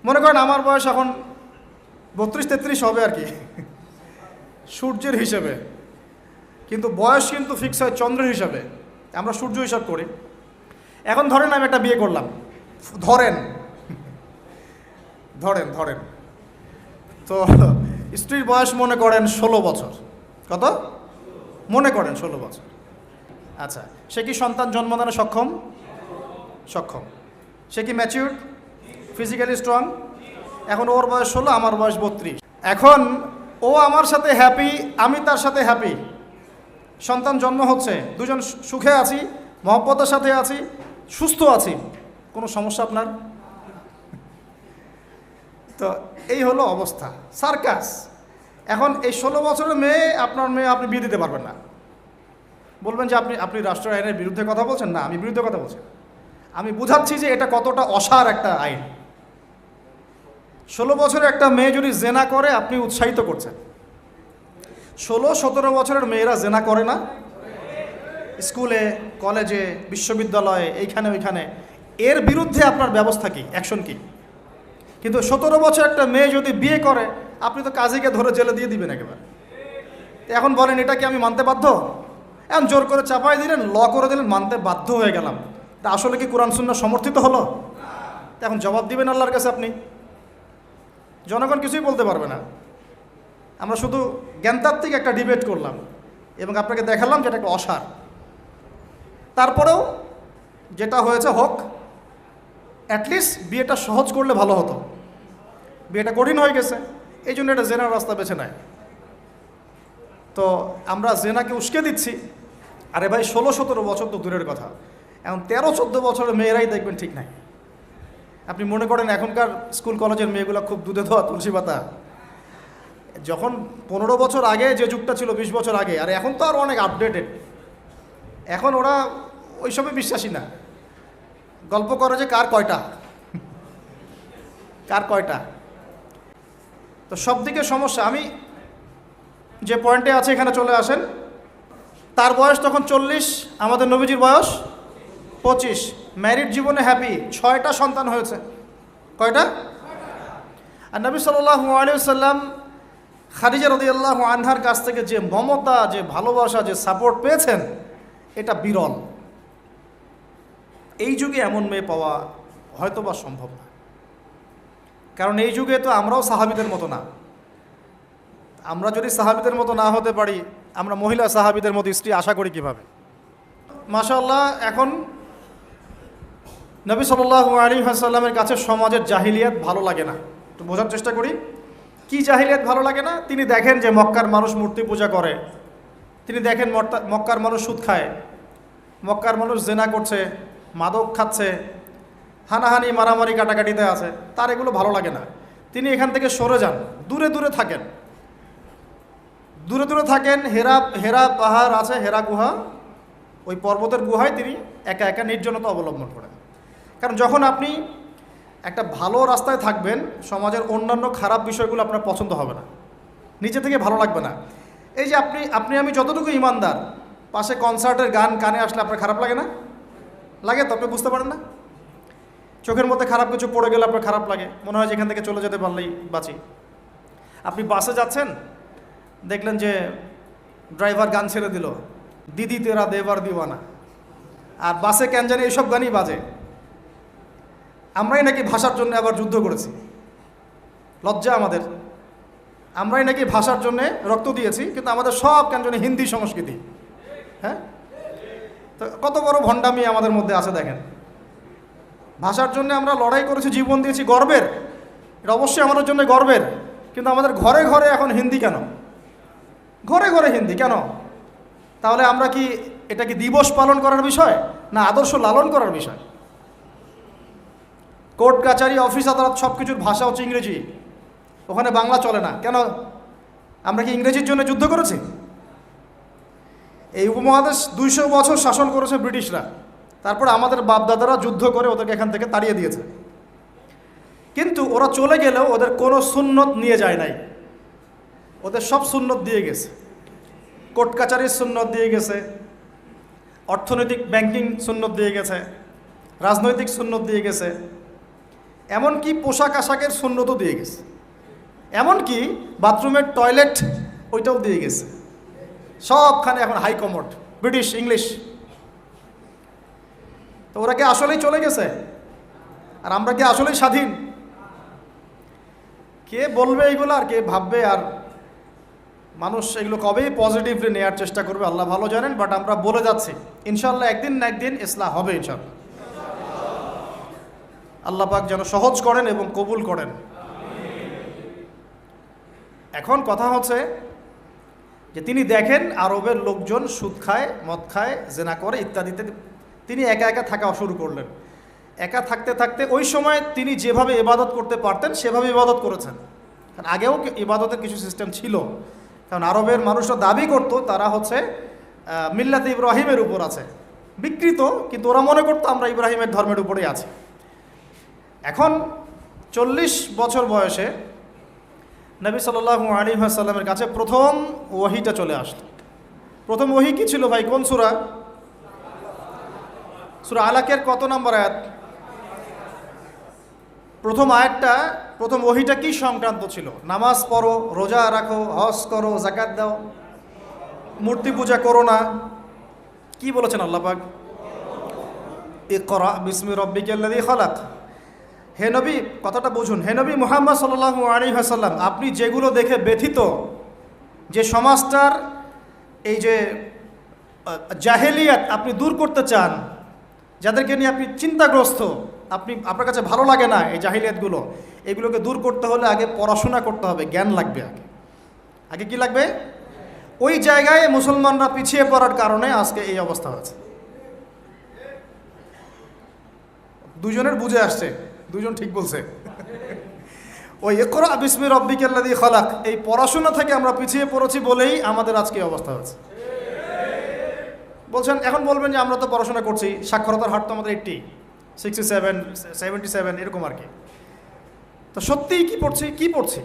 S1: মনে করেন আমার বয়স এখন 32-33 হবে আর কি, সূর্যের হিসেবে। কিন্তু বয়স কিন্তু ফিক্স হয় চন্দ্রের হিসাবে, আমরা সূর্য হিসাব করি। এখন ধরেন আমি একটা বিয়ে করলাম, ধরেন ধরেন ধরেন তো স্ত্রীর বয়স মনে করেন 16 বছর। কত? মনে করেন 16 বছর। আচ্ছা, সে কি সন্তান জন্মদানে সক্ষম? সক্ষম। সে কি ম্যাচিউর, ফিজিক্যালি স্ট্রং? এখন ওর বয়স 16, আমার বয়স 32। এখন ও আমার সাথে হ্যাপি, আমি তার সাথে হ্যাপি, সন্তান জন্ম হচ্ছে, দুজন সুখে আছি, মহব্বতের সাথে আছি, সুস্থ আছি, কোনো সমস্যা আপনার? তো এই হলো অবস্থা, সার্কাস। এখন এই 16 বছরের মেয়ে, আপনার মেয়ে, আপনি বিয়ে দিতে পারবেন না। বলবেন যে আপনি রাষ্ট্র আইনের বিরুদ্ধে কথা বলছেন। না, আমি বিরুদ্ধে কথা বলছি। আমি বুঝাচ্ছি যে এটা কতটা অসার একটা আইন। 16 বছরের একটা মেয়ে যদি জেনা করে, আপনি উৎসাহিত করছেন। 16-17 বছরের মেয়েরা জেনা করে না? স্কুলে, কলেজে, বিশ্ববিদ্যালয়ে, এইখানে ওইখানে। এর বিরুদ্ধে আপনার ব্যবস্থা কি, অ্যাকশন কি? কিন্তু 17 বছর একটা মেয়ে যদি বিয়ে করে, আপনি তো কাজীকে ধরে জেলে দিয়ে দিবেন একেবারে। এখন বলেন এটা কি আমি মানতে বাধ্য? এখন জোর করে চাপাই দিলেন, ল করে দিলেন, মানতে বাধ্য হয়ে গেলাম। তা আসলে কি কোরআন সুন্নাহ সমর্থিত হলো? এখন জবাব দিবেন আল্লাহর কাছে আপনি। জনগণ কিছুই বলতে পারবে না। আমরা শুধু জ্ঞানতাত্ত্বিক একটা ডিবেট করলাম এবং আপনাকে দেখালাম যেটা একটা অসার। তারপরেও যেটা হয়েছে হোক, অ্যাটলিস্ট বিয়েটা সহজ করলে ভালো হতো। বিয়েটা কঠিন হয়ে গেছে, এই জন্য এটা জেনার রাস্তা বেছে নেয়। তো আমরা জেনাকে উস্কে দিচ্ছি। আরে ভাই, 16-17 বছর তো দূরের কথা, এখন 13-14 বছরের মেয়েরাই দেখবেন ঠিক নাই। আপনি মনে করেন এখনকার স্কুল কলেজের মেয়েগুলো খুব দুধে ধোয়া তুলসী পাতা? যখন 15 বছর আগে যে যুগটা ছিল, 20 বছর আগে, আর এখন তো আর অনেক আপডেটেড। এখন ওরা ওইসবে বিশ্বাসী না। গল্প করে যে কার কয়টা, কার কয়টা। তো সব দিকে সমস্যা। আমি যে পয়েন্টে আছে এখানে চলে আসেন। তার বয়স তখন 40, আমাদের নবীজির বয়স 25। ম্যারিড জীবনে হ্যাপি, 6টা সন্তান হয়েছে। কয়টা? আর নবী সাল্লাল্লাহু আলাইহি ওয়াসাল্লাম খাদিজা রাদিয়াল্লাহু আনহার কাছ থেকে যে মমতা, যে ভালোবাসা, যে সাপোর্ট পেয়েছেন, এটা বিরল। এই যুগে এমন মেয়ে পাওয়া হয়তো বা সম্ভব না, কারণ এই যুগে তো আমরাও সাহাবীদের মতো না। আমরা যদি সাহাবীদের মতো না হতে পারি, আমরা মহিলা সাহাবীদের মতো স্ত্রী আশা করি কিভাবে? মাশাআল্লাহ। এখন নবী সাল্লাল্লাহু আলাইহি ওয়াসাল্লামের কাছে সমাজের জাহিলিয়াত ভালো লাগে না। একটু বোঝার চেষ্টা করি, কি জাহিলিয়াত ভালো লাগে না? তিনি দেখেন যে মক্কার মানুষ মূর্তি পূজা করে, তিনি দেখেন মক্কার মানুষ সুদ খায়, মক্কার মানুষ জেনা করছে, মাদক খাচ্ছে, হানাহানি, মারামারি, কাটাকাটিতে আছে। তার এগুলো ভালো লাগে না। তিনি এখান থেকে সরে যান, দূরে দূরে থাকেন, দূরে দূরে থাকেন। হেরা পাহাড় আছে, হেরা গুহা, ওই পর্বতের গুহায় তিনি একা একা নির্জনতা অবলম্বন করেন। কারণ যখন আপনি একটা ভালো রাস্তায় থাকবেন, সমাজের অন্যান্য খারাপ বিষয়গুলো আপনার পছন্দ হবে না, নিচে থেকে ভালো লাগবে না। এই যে আপনি আমি যতটুকু ইমানদার, পাশে কনসার্টের গান কানে আসলে আপনার খারাপ লাগে না? লাগে তো, আপনি বুঝতে পারেন না? চোখের মধ্যে খারাপ কিছু পড়ে গেলে আপনার খারাপ লাগে, মনে হয় যেখান থেকে চলে যেতে পারলেই বাঁচি। আপনি বাসে যাচ্ছেন, দেখলেন যে ড্রাইভার গান ছেড়ে দিল, দিদি তেরা দেবার দিওয়ানা, আর বাসে কেন জানি এইসব গানই বাজে। আমরাই নাকি ভাষার জন্য আবার যুদ্ধ করেছি, লজ্জা আমাদের। আমরাই নাকি ভাষার জন্য রক্ত দিয়েছি, কিন্তু আমাদের সব কেন জানি হিন্দি সংস্কৃতি। হ্যাঁ, তো কত বড় ভণ্ডামি আমাদের মধ্যে আছে দেখেন। ভাষার জন্য আমরা লড়াই করেছি, জীবন দিয়েছি, গর্বের, এটা অবশ্যই আমাদের জন্য গর্বের। কিন্তু আমাদের ঘরে ঘরে এখন হিন্দি কেন? ঘরে ঘরে হিন্দি কেন? তাহলে আমরা কি এটা কি দিবস পালন করার বিষয়, না আদর্শ লালন করার বিষয়? কোর্ট কাচারি, অফিস আদালত, সব কিছুর ভাষা হচ্ছে ইংরেজি, ওখানে বাংলা চলে না কেন? আমরা কি ইংরেজির জন্য যুদ্ধ করেছি? এই উপমহাদেশ 200 বছর শাসন করেছে ব্রিটিশরা, তারপর আমাদের বাপদাদারা যুদ্ধ করে ওদেরকে এখান থেকে তাড়িয়ে দিয়েছে। কিন্তু ওরা চলে গেলেও ওদের কোনো সুন্নত নিয়ে যায় নাই, ওদের সব সুন্নত দিয়ে গেছে। কোর্ট কাচারির সুন্নত দিয়ে গেছে, অর্থনৈতিক ব্যাংকিং সুন্নত দিয়ে গেছে, রাজনৈতিক সুন্নত দিয়ে গেছে, এমনকি পোশাক আশাকের সুন্নতও দিয়ে গেছে। এমনকি বাথরুমের টয়লেট ওইটাও দিয়ে গেছে। সবখানে এখন হাই কমোড, ব্রিটিশ ইংলিশ। তো ওরা কি আসলেই চলে গেছে? আর আমরা কি আসলেই স্বাধীন? কে বলবে এইগুলো আর কে ভাববে? আর মানুষ এগুলো কবেই পজিটিভলি নেওয়ার চেষ্টা করবে আল্লাহ ভালো জানেন। বাট আমরা বলে যাচ্ছি ইনশাল্লাহ একদিন না একদিন ইসলাহ হবে ইনশাল্লাহ। আল্লাহ পাক যেন সহজ করেন এবং কবুল করেন। এখন কথা হচ্ছে যে তিনি দেখেন আরবের লোকজন সুদ খায়, মদ খায়, জেনা করে ইত্যাদিতে। তিনি একা একা থাকা শুরু করলেন। একা থাকতে থাকতে ওই সময় তিনি যেভাবে ইবাদত করতে পারতেন সেভাবে ইবাদত করেছেন। কারণ আগেও ইবাদতের কিছু সিস্টেম ছিল। কারণ আরবের মানুষরা দাবি করতো তারা হচ্ছে মিল্লাতে ইব্রাহিমের উপর আছে, বিকৃত, কিন্তু ওরা মনে করতো আমরা ইব্রাহিমের ধর্মের উপরেই আছি। এখন 40 বছর বয়সে নবী সাল্লাল্লাহু আলাইহি ওয়াসাল্লামের কাছে প্রথম ওহীটা চলে আসলো। প্রথম ওহী কি ছিল ভাই? কোন সূরা? সূরা আলাকের কত নম্বর আয়াত? প্রথম আয়াতটা, প্রথম ওহীটা কি সংক্রান্ত ছিল? নামাজ পড়ো, রোজা রাখো, হজ করো, যাকাত দাও, মূর্তি পূজা করো না। কি বলেছেন আল্লাহ পাক? ইকরা বিসমি রাব্বিকাল্লাযী খালাক। হে নবী, কথাটা বুঝুন। হে নবী মুহাম্মদ সাল্লাল্লাহু আলাইহি ওয়াসাল্লাম, আপনি যেগুলো দেখে ব্যথিত, যে সমাজটার এই যে জাহেলিয়াত আপনি দূর করতে চান, যাদেরকে নিয়ে আপনি চিন্তাগ্রস্ত, আপনার কাছে ভালো লাগে না এই জাহিলিয়াতগুলো, এগুলোকে দূর করতে হলে আগে পড়াশোনা করতে হবে, জ্ঞান লাগবে। আগে কি লাগবে? ওই জায়গায় মুসলমানরা পিছিয়ে পড়ার কারণে আজকে এই অবস্থা হচ্ছে। দুজনের বুঝে আসছে, দুজন ঠিক বলছে। ওই ইকরা বিসমি রাব্বিকাল্লাযী খালাক, এই পড়াশোনা থেকে আমরা পিছিয়ে পড়েছি বলেই আমাদের আজকে এই অবস্থা হচ্ছে। বলছেন, এখন বলবেন যে আমরা তো পড়াশোনা করছি, সাক্ষরতার হার তো আমাদের 80, 67, 77 এরকম আর কি। তো সত্যিই কি পড়ছি?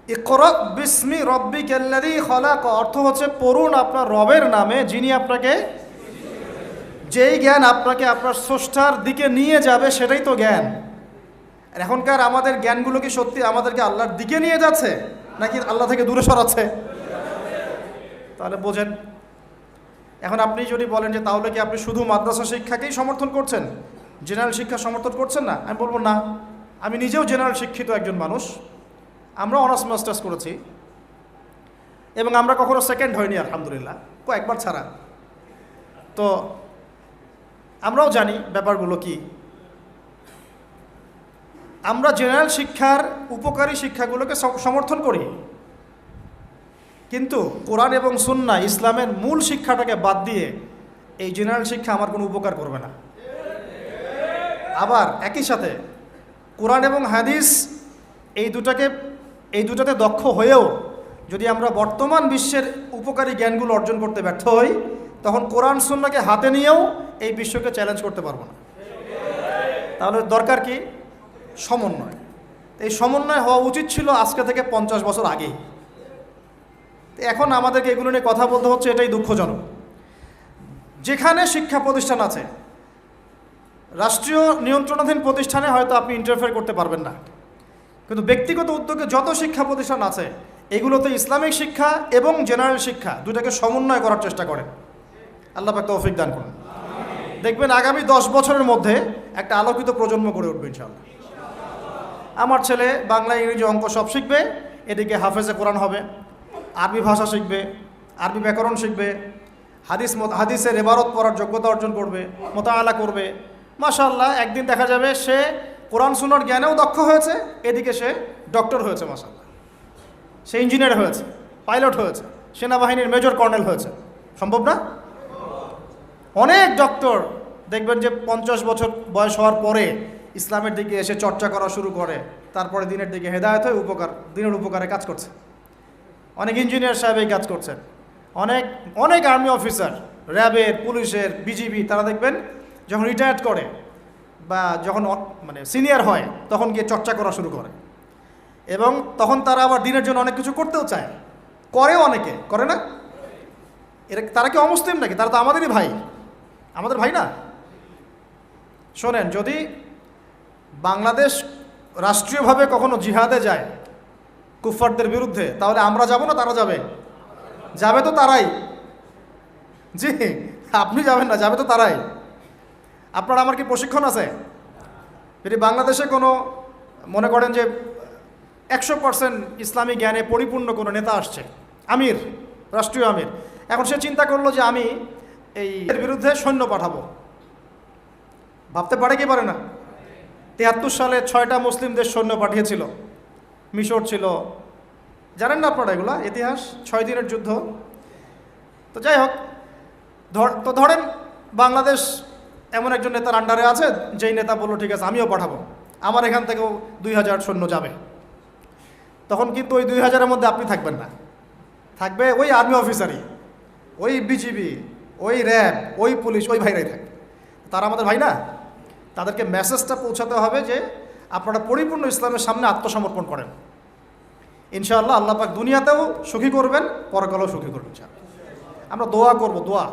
S1: ইকরা বিসমি রাব্বিকাল্লাযী খালাক অর্থ হচ্ছে পড়ুন আপনার রবের নামে, যিনি আপনাকে, যেই জ্ঞান আপনাকে আপনার স্রষ্টার দিকে নিয়ে যাবে সেটাই তো জ্ঞান। আর এখনকার আমাদের জ্ঞানগুলো কি সত্যি আমাদেরকে আল্লাহর দিকে নিয়ে যাচ্ছে নাকি আল্লাহ থেকে দূরে সরাচ্ছে? তাহলে বোঝেন। এখন আপনি যদি বলেন যে তাহলে কি আপনি শুধু মাদ্রাসা শিক্ষাকেই সমর্থন করছেন, জেনারেল শিক্ষা সমর্থন করছেন না? আমি বলবো না, আমি নিজেও জেনারেল শিক্ষিত একজন মানুষ। আমরা অনার্স মাস্টার্স করেছি এবং আমরা কখনো সেকেন্ড হয়নি আলহামদুলিল্লাহ, কয়েকবার ছাড়া। তো আমরাও জানি ব্যাপারগুলো কি। আমরা জেনারেল শিক্ষার উপকারী শিক্ষাগুলোকে সমর্থন করি, কিন্তু কোরআন এবং সুন্নাহ ইসলামের মূল শিক্ষাটাকে বাদ দিয়ে এই জেনারেল শিক্ষা আমার কোনো উপকার করবে না। আবার একই সাথে কোরআন এবং হাদিস এই দুটাতে দক্ষ হয়েও যদি আমরা বর্তমান বিশ্বের উপকারী জ্ঞানগুলো অর্জন করতে ব্যর্থ হই, তখন কোরআন সুন্নাহকে হাতে নিয়েও এই বিশ্বকে চ্যালেঞ্জ করতে পারবো না। তাহলে দরকার কি? সমন্বয়। এই সমন্বয় হওয়া উচিত ছিল আজকে থেকে 50 বছর আগেই। এখন আমাদেরকে এগুলো নিয়ে কথা বলতে হচ্ছে, এটাই দুঃখজনক। যেখানে শিক্ষা প্রতিষ্ঠান আছে, রাষ্ট্রীয় নিয়ন্ত্রণাধীন প্রতিষ্ঠানে হয়তো আপনি ইন্টারফেয়ার করতে পারবেন না, কিন্তু ব্যক্তিগত উদ্যোগে যত শিক্ষা প্রতিষ্ঠান আছে এগুলোতে ইসলামিক শিক্ষা এবং জেনারেল শিক্ষা দুটাকে সমন্বয় করার চেষ্টা করেন। আল্লাহ পাক তৌফিক দান করুন। দেখবেন আগামী 10 বছরের মধ্যে একটা আলোকিত প্রজন্ম গড়ে উঠবে ইনশাআল্লাহ। আমার ছেলে বাংলা, ইংরেজি, অঙ্ক সব শিখবে, এদিকে হাফেজে কোরআন হবে, আরবি ভাষা শিখবে, আরবি ব্যাকরণ শিখবে, হাদিসের ইবারত পড়ার যোগ্যতা অর্জন করবে, মোতাআলা করবে। মাশাআল্লাহ, একদিন দেখা যাবে সে কোরআন সুন্নাহর জ্ঞানেও দক্ষ হয়েছে, এদিকে সে ডক্টর হয়েছে, মাশাআল্লাহ, সে ইঞ্জিনিয়ার হয়েছে, পাইলট হয়েছে, সেনাবাহিনীর মেজর কর্নেল হয়েছে। সম্ভব না? অনেক ডক্টর দেখবেন যে 50 বছর বয়স হওয়ার পরে ইসলামের দিকে এসে চর্চা করা শুরু করে, তারপরে দিনের দিকে হেদায়েত হয়ে দিনের উপকারে কাজ করছে। অনেক ইঞ্জিনিয়ার সাহেব এই কাজ করছেন। অনেক আর্মি অফিসার, র্যাবের, পুলিশের, বিজিবি, তারা দেখবেন যখন রিটায়ার্ড করে বা যখন মানে সিনিয়র হয় তখন গিয়ে চর্চা করা শুরু করে, এবং তখন তারা আবার দিনের জন্য অনেক কিছু করতেও চায়, করেও, অনেকে করে না। তারা কি অমুসলিম নাকি? তারা তো আমাদেরই ভাই, আমাদের ভাই না? শোনেন, যদি বাংলাদেশ রাষ্ট্রীয়ভাবে কখনো জিহাদে যায় কুফফারদের বিরুদ্ধে, তাহলে আমরা যাব না তারা যাবে? যাবে তো তারাই। জি, আপনি যাবেন না, যাবে তো তারাই। আপনার আমার কি প্রশিক্ষণ আছে? যদি বাংলাদেশে কোনো মনে করেন যে 100% ইসলামী জ্ঞানে পরিপূর্ণ কোনো নেতা আসছে, আমির, রাষ্ট্রীয় আমির, এখন সে চিন্তা করলো যে আমি এর বিরুদ্ধে সৈন্য পাঠাবো, ভাবতে পারে কি পারে না? 73 সালে 6টা মুসলিম দেশ সৈন্য পাঠিয়েছিল। মিশর ছিল, জানেন না আপনারা এগুলা ইতিহাস, 6 দিনের যুদ্ধ। তো যাই হোক, ধরেন বাংলাদেশ এমন একজন নেতার আন্ডারে আছে, যেই নেতা বললো ঠিক আছে আমিও পাঠাবো, আমার এখান থেকেও 2000 সৈন্য যাবে। তখন কিন্তু ওই 2000-এর মধ্যে আপনি থাকবেন না, থাকবে ওই আর্মি অফিসারই, ওই বিজিবি, ওই র্যাব, ওই পুলিশ, ওই ভাইরাই থাকবে। তারা আমাদের ভাই না? তাদেরকে মেসেজটা পৌঁছাতে হবে যে আপনারা পরিপূর্ণ ইসলামের সামনে আত্মসমর্পণ করেন। ইনশাআল্লাহ আল্লাহ পাক দুনিয়াতেও সুখী করবেন, পরকালেও সুখী করবেন। আমরা দোয়া করব, দোয়া।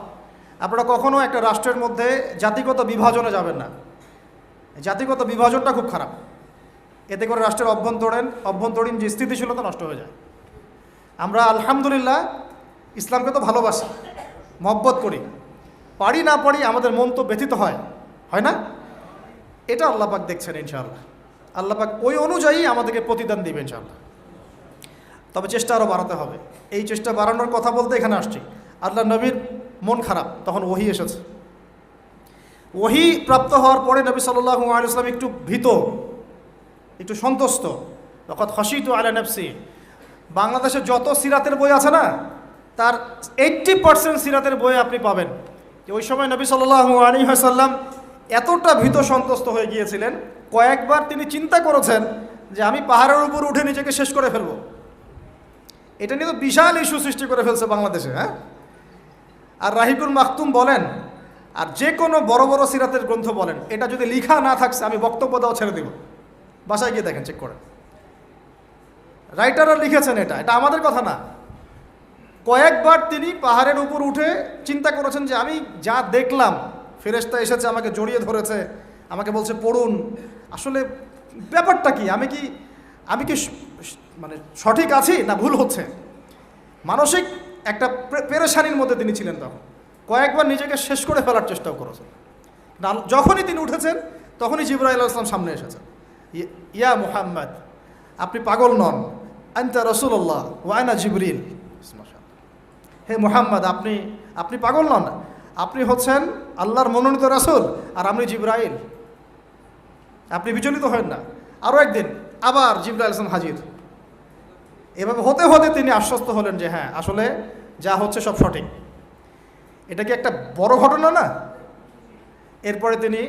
S1: আপনারা কখনো একটা রাষ্ট্রের মধ্যে জাতিগত বিভাজনে যাবেন না। জাতিগত বিভাজনটা খুব খারাপ, এতে করে রাষ্ট্রের অভ্যন্তরীণ যে স্থিতিশীলতা নষ্ট হয়ে যায়। আমরা আলহামদুলিল্লাহ ইসলামকে তো ভালোবাসি, মহব্বত করি, পারি না পারি আমাদের মন তো ব্যথিত হয়, হয় না? এটা আল্লাহ পাক দেখছেন ইনশাআল্লাহ। আল্লাহ পাক ওই অনুযায়ী আমাদেরকে প্রতিদান দিবেন ইনশাআল্লাহ। তবে চেষ্টা আরও বাড়াতে হবে। এই চেষ্টা বাড়ানোর কথা বলতে এখানে আসছি। আল্লাহ নবীর মন খারাপ, তখন ওহী এসেছে। ওহী প্রাপ্ত হওয়ার পরে নবী সাল্লাল্লাহু আলাইহি ওয়াসাল্লাম একটু ভীত, একটু সন্তুষ্ট। তখন খাশিতু আলা নাফসি। বাংলাদেশে যত সিরাতের বই আছে না, তার 80% সিরাতের বই আপনি পাবেন যে ওই সময় নবী সাল্লাল্লাহু আলাইহি ওয়াসাল্লাম এতটা ভীত সন্ত্রস্ত হয়ে গিয়েছিলেন, কয়েকবার তিনি চিন্তা করেছেন যে আমি পাহাড়ের উপর উঠে নিজেকে শেষ করে ফেলবো। এটা নিয়ে তো বিশাল ইস্যু সৃষ্টি করে ফেলছে বাংলাদেশে। হ্যাঁ, আর রাহিকুল মাকতুম বলেন, আর যে কোনো বড় বড় সিরাতের গ্রন্থ বলেন, এটা যদি লিখা না থাকছে আমি বক্তব্য দেওয়া ছেড়ে দেব। বাসায় গিয়ে দেখেন, চেক করেন, রাইটাররা লিখেছেন। এটা আমাদের কথা না। কয়েকবার তিনি পাহাড়ের উপর উঠে চিন্তা করেছেন যে আমি যা দেখলাম, ফেরেশতা এসেছে আমাকে জড়িয়ে ধরেছে, আমাকে বলছে পড়ুন, আসলে ব্যাপারটা কি, আমি কি মানে সঠিক আছি না ভুল হচ্ছে। মানসিক একটা পেরেশানির মধ্যে তিনি ছিলেন। তখন কয়েকবার নিজেকে শেষ করে ফেলার চেষ্টাও করেছেন। যখনই তিনি উঠেছেন তখনই জিবরাইল আলাইহিস সালাম সামনে এসেছেন। ইয়া মুহাম্মদ, আপনি পাগল নন, আনতা রাসূলুল্লাহ ওয়া আনা জিবরিল। হে মুহাম্মদ, আপনি পাগল নন, আপনি হচ্ছেন আল্লাহর মনোনীত রাসূল, আর আমি জিবরাইল। আপনি বিচলিত হন না। আরও একদিন আবার জিবরাইল আলাইহিস সালাম হাজির। এভাবে হতে হতে তিনি আশ্বস্ত হলেন যে হ্যাঁ, আসলে যা হচ্ছে সব সঠিক। এটা কি একটা বড় ঘটনা না? এরপরে তিনি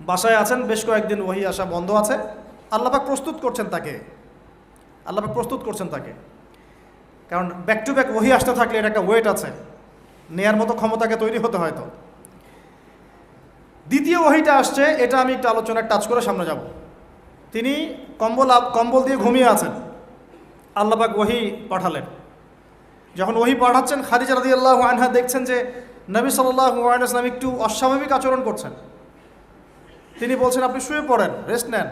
S1: বাসায় আছেন, বেশ কয়েকদিন ওহী আসা বন্ধ আছে। আল্লাহ পাক প্রস্তুত করছেন তাকে, কারণ ব্যাক টু ব্যাক ওহী আসতে থাকলে এর একটা ওয়েট আছে, নেয়ার মতো ক্ষমতাকে তৈরি হতে হয়তো। দ্বিতীয় ওহীটা আসছে, এটা আমি একটু আলোচনায় টাচ করে সামনে যাব। তিনি কম্বল দিয়ে ঘুমিয়ে আছেন, আল্লাহ পাক ওহী পাঠালেন। যখন ওহী পাঠাচ্ছেন, খাদিজা রাদিয়াল্লাহু আনহা দেখছেন যে নবী সাল্লাল্লাহু আলাইহি ওয়াসাল্লাম একটু অস্বাভাবিক আচরণ করছেন। তিনি বলছেন আপনি শুয়ে পড়েন, রেস্ট নেন।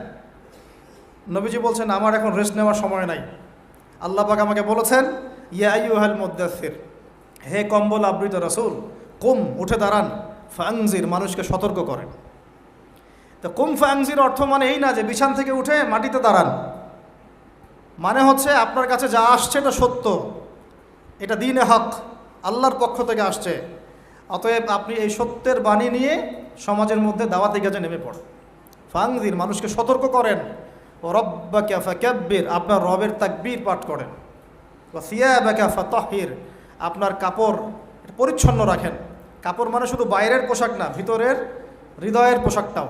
S1: নবীজি বলছেন আমার এখন রেস্ট নেওয়ার সময় নাই। আল্লাহ পাক আমাকে বলেছেন ইয়া আইয়ুহাল মুদ্দাসসির, হে কম্বল আবৃত রাসূল, কুম, উঠে দাঁড়ান, ফাংজির, মানুষকে সতর্ক করেন। তো কুম ফাংজির অর্থ মানে এই না যে বিছান থেকে উঠে মাটিতে দাঁড়ান। মানে হচ্ছে আপনার কাছে যা আসছে এটা সত্য, এটা দ্বীনে হক, আল্লাহর পক্ষ থেকে আসছে। অতএব আপনি এই সত্যের বাণী নিয়ে সমাজের মধ্যে দাওয়াতি কাজে নেমে পড়েন। ফাংজির, মানুষকে সতর্ক করেন। ও রব্বাকা ফাকাব্বির, আপনার রবের তাকবীর পাঠ করেন। ও সিয়াবাকা ফাতাহহির, আপনার কাপড় পরিচ্ছন্ন রাখেন। কাপড় মানে শুধু বাইরের পোশাক না, ভিতরের হৃদয়ের পোশাকটাও।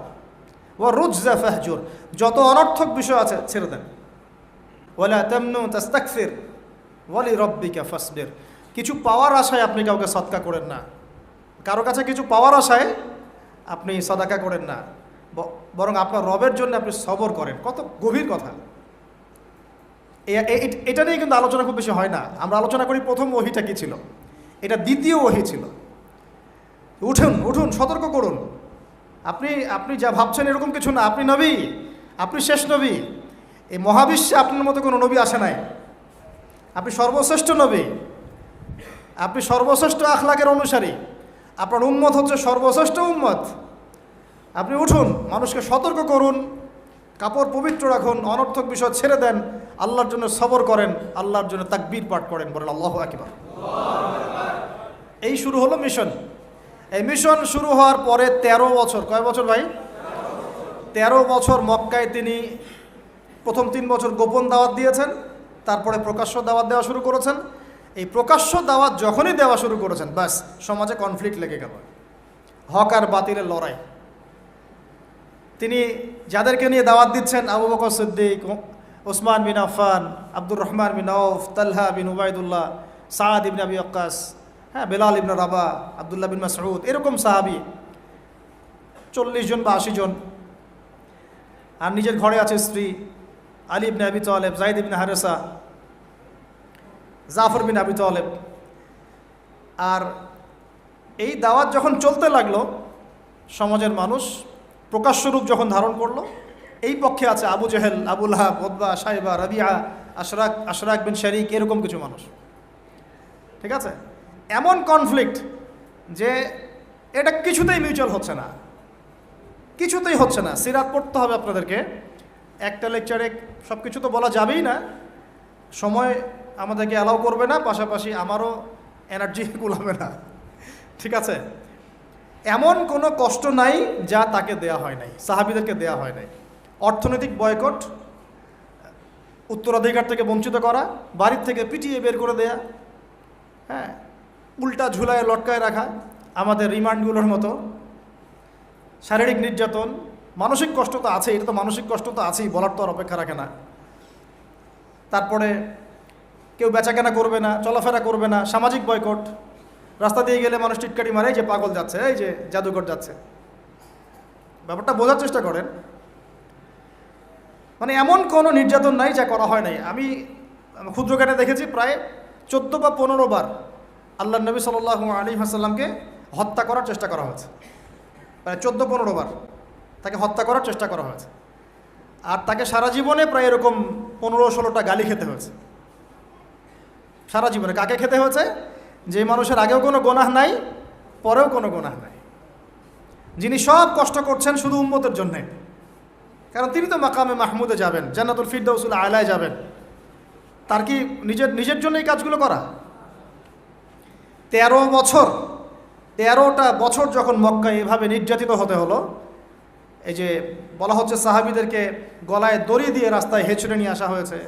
S1: ও রুজজা ফাহজুর, যত অনর্থক বিষয় আছে ছেড়ে দেন। ওয়ালা তামনু তাস্তাকসির ওয়ালি রব্বিকা ফাসবির, কিছু পাওয়ার আশায় আপনি কাউকে সদকা করেন না, কারো কাছে কিছু পাওয়ার আশায় আপনি সদাকা করেন না, বরং আপনার রবের জন্য আপনি সবর করেন। কত গভীর কথা। এটা নিয়ে কিন্তু আলোচনা খুব বেশি হয় না। আমরা আলোচনা করি প্রথম ওহীটা কি ছিল, এটা দ্বিতীয় ওহী ছিল। উঠুন, সতর্ক করুন। আপনি যা ভাবছেন এরকম কিছু না, আপনি নবী, আপনি শেষ নবী। এই মহাবিশ্বে আপনার মতো কোনো নবী আসে নাই। আপনি সর্বশ্রেষ্ঠ নবী, আপনি সর্বশ্রেষ্ঠ আখলাকের অনুসারী, আপনার উম্মত হচ্ছে সর্বশ্রেষ্ঠ উম্মত। আপনি উঠুন, মানুষকে সতর্ক করুন, কাপড় পবিত্র রাখুন, অনর্থক বিষয় ছেড়ে দেন, আল্লাহর জন্য সবর করেন, আল্লাহর জন্য তাকবীর পাঠ করেন, বলেন আল্লাহু আকবার। এই শুরু হলো মিশন। এই মিশন শুরু হওয়ার পরে 13 বছর, কয় বছর ভাই? 13 বছর মক্কায় তিনি প্রথম 3 বছর গোপন দাওয়াত দিয়েছেন, তারপরে প্রকাশ্য দাওয়াত দেওয়া শুরু করেছেন। এই প্রকাশ্য দাওয়াত যখনই দেওয়া শুরু করেছেন, ব্যাস সমাজে কনফ্লিক্ট লেগে গেল, হক আর বাতিলের লড়াই। তিনি যাদেরকে নিয়ে দাওয়াত দিচ্ছেন, আবু বকর সিদ্দিক, ওসমান বিন আফফান, আব্দুর রহমান বিন আউফ, তালহা বিন উবাইদুল্লাহ, সাদ ইবনে আবি ওয়াক্কাস, হ্যাঁ, বেলাল ইবনে রাবাহ, আব্দুল্লাহ বিন মাসউদ, এরকম সাহাবী 40 জন বা 80 জন। আর নিজের ঘরে আছে স্ত্রী আলী ইবনে আবি তালেব, যায়েদ ইবনে হারেসা, জাফর বিন আবি তালেব। আর এই দাওয়াত যখন চলতে লাগলো, সমাজের মানুষ প্রকাশ্য রূপ যখন ধারণ করলো, এই পক্ষে আছে আবু জেহেল, আবু লাহাব, উতবা, শাইবা, রাবিআ, আশরাক বিন শারিক, এরকম কিছু মানুষ। ঠিক আছে, এমন কনফ্লিক্ট যে এটা কিছুতেই মিউচুয়াল হচ্ছে না, কিছুতেই হচ্ছে না। সিরাত পড়তে হবে আপনাদেরকে, একটা লেকচারে সব কিছু তো বলা যাবেই না, সময় আমাদেরকে অ্যালাউ করবে না, পাশাপাশি আমারও এনার্জি কুলাবে না। ঠিক আছে, এমন কোনো কষ্ট নাই যা তাকে দেয়া হয় নাই, সাহাবীদেরকে দেয়া হয় নাই। অর্থনৈতিক বয়কট, উত্তরাধিকার থেকে বঞ্চিত করা, বাড়ির থেকে পিটিয়ে বের করে দেয়া, হ্যাঁ, উল্টা ঝুলায় লটকায় রাখা, আমাদের রিমান্ডগুলোর মতো, শারীরিক নির্যাতন, মানসিক কষ্ট তো আছেই, এটা তো মানসিক কষ্ট তো আছেই, বলার তো আর অপেক্ষা রাখে না। তারপরে কেউ বেচাকেনা করবে না, চলাফেরা করবে না, সামাজিক বয়কট, রাস্তা দিয়ে গেলে মানুষ টিটকারি মারে, এই যে পাগল যাচ্ছে, এই যে জাদুঘর যাচ্ছে। ব্যাপারটা বোঝার চেষ্টা করেন, মানে এমন কোনো নির্যাতন নাই যা করা হয় নাই। আমি ক্ষুদ্রজ্ঞানে দেখেছি প্রায় 14 বা 15 বার আল্লাহ নবী সাল্লাল্লাহু আলাইহি ওয়াসাল্লামকে হত্যা করার চেষ্টা করা হয়েছে, প্রায় 14-15 বার তাকে হত্যা করার চেষ্টা করা হয়েছে। আর তাকে সারা জীবনে প্রায় এরকম 15-16টা গালি খেতে হয়েছে, সারা জীবনে। কাকে খেতে হয়েছে? যে মানুষের আগেও কোনো গুনাহ নাই, পরেও কোনো গুনাহ নাই, যিনি সব কষ্ট করছেন শুধু উম্মতের জন্যে, কারণ তিনি তো মাকামে মাহমুদে যাবেন, জান্নাতুল ফিরদাউসুল আলায় যাবেন। তার কি নিজের জন্য এই কাজগুলো করা? 13টা বছর যখন মক্কায় এভাবে নির্যাতিত হতে হলো, এই যে বলা হচ্ছে সাহাবীদেরকে গলায় দড়ি দিয়ে রাস্তায় হেঁচড়ে নিয়ে আসা হয়েছে,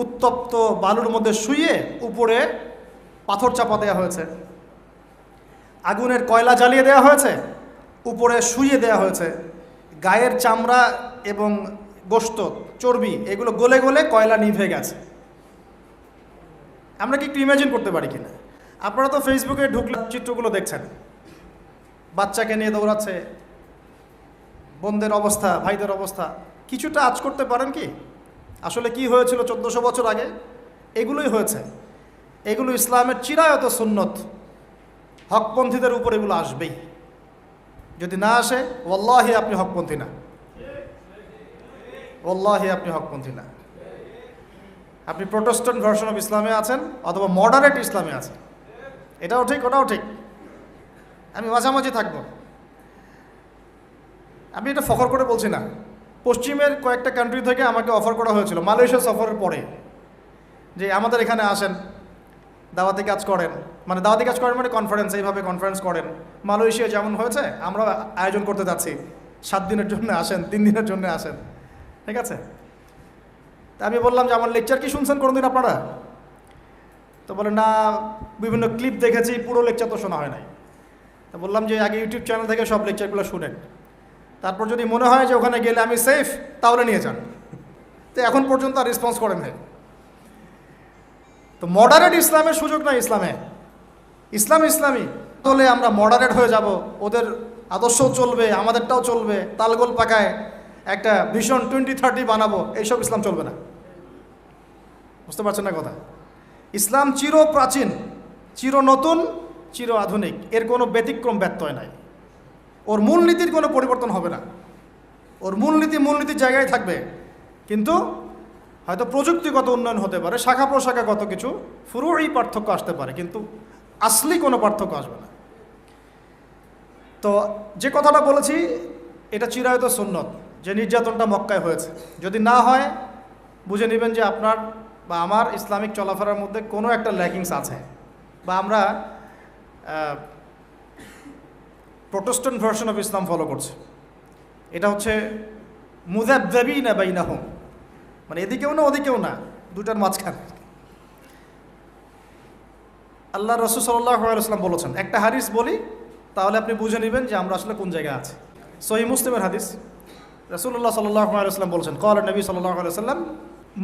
S1: উত্তপ্ত বালুর মধ্যে শুইয়ে উপরে পাথর চাপা দেওয়া হয়েছে, আগুনের কয়লা জ্বালিয়ে দেওয়া হয়েছে, উপরে শুইয়ে দেওয়া হয়েছে, গায়ের চামড়া এবং গোশত, চর্বি, এগুলো গলে গলে কয়লা নিভে গেছে। আমরা কি একটু ইমাজিন করতে পারি কিনা? আপনারা তো ফেসবুকে ঢুকলে চিত্রগুলো দেখছেন, বাচ্চাকে নিয়ে দৌড়াচ্ছে, বোনদের অবস্থা, ভাইদের অবস্থা। কিছুটা আঁচ করতে পারেন কি আসলে কি হয়েছিল 1400 বছর আগে? এগুলোই হয়েছে। এগুলো ইসলামের চিরায়ত সুন্নত, হকপন্থীদের উপর এগুলো আসবেই। যদি না আসে, ওয়াল্লাহি আপনি হকপন্থী না, ওয়াল্লাহি আপনি হকপন্থী না। আপনি প্রোটেস্ট্যান্ট ভার্সন অফ ইসলামে আছেন অথবা মডারেট ইসলামে আছেন, এটাও ঠিক ওটাও ঠিক, আমি মাঝামাঝি থাকবো। আমি এটা ফখর করে বলছি না। পশ্চিমের কয়েকটা কান্ট্রি থেকে আমাকে অফার করা হয়েছিল মালয়েশিয়া সফরের পরে, যে আমাদের এখানে আসেন, দাওয়াতি কাজ করেন, মানে দাওয়াতি কাজ করেন মানে কনফারেন্স, এইভাবে কনফারেন্স করেন। মালয়েশিয়া যেমন হয়েছে আমরা আয়োজন করতে যাচ্ছি, 7 দিনের জন্য আসেন, 3 দিনের জন্য আসেন, ঠিক আছে? তা আমি বললাম যে আমার লেকচার কি শুনছেন কোনোদিন আপনারা? তো বলে না, বিভিন্ন ক্লিপ দেখেছি, পুরো লেকচার তো শোনা হয় নাই। তা বললাম যে আগে ইউটিউব চ্যানেল থেকে সব লেকচারগুলো শুনেন, তারপর যদি মনে হয় যে ওখানে গেলে আমি সেফ, তাহলে নিয়ে যান। তো এখন পর্যন্ত আর রেসপন্স করেন নাই। তো মডারেট ইসলামের সুযোগ নাই ইসলামে। ইসলাম ইসলামী বলে আমরা মডারেট হয়ে যাব, ওদের আদর্শও চলবে, আমাদেরটাও চলবে, তালগোল পাকায় একটা ভিশন 2030 বানাবো, এইসব ইসলাম চলবে না। বুঝতে পারছেন না কথা? ইসলাম চির প্রাচীন, চির নতুন, চির আধুনিক, এর কোনো ব্যতিক্রম ব্যত্যয় নাই। ওর মূলনীতির কোনো পরিবর্তন হবে না, ওর মূলনীতির জায়গায় থাকবে। কিন্তু হয়তো প্রযুক্তিগত উন্নয়ন হতে পারে, শাখা প্রশাখাগত কিছু ফুরুই পার্থক্য আসতে পারে, কিন্তু আসলি কোনো পার্থক্য আসবে না। তো যে কথাটা বলেছি এটা চিরায়ত সুন্নত, যে নির্যাতনটা মক্কায় হয়েছে। যদি না হয় বুঝে নেবেন যে আপনার বা আমার ইসলামিক চলাফেরার মধ্যে কোনো একটা ল্যাকিংস আছে, বা আমরা Protestant version of Islam follow করছি। এটা হচ্ছে মুযাবযাবিনা বাইনাহুম, মানে এদিকেও না ওদিকেও না, দুটার মাঝখানে। আল্লাহ রাসূল সাল্লাল্লাহু আলাইহি ওয়াসাল্লাম বলেছেন, একটা হাদিস বলি তাহলে আপনি বুঝে নেবেন যে আমরা আসলে কোন জায়গায় আছি। সহিহ মুসলিমের হাদিস, রাসূলুল্লাহ সাল্লাল্লাহু আলাইহি ওয়াসাল্লাম বলেছেন, ক্বালা নবী সাল্লাল্লাহু আলাইহি ওয়াসাল্লাম,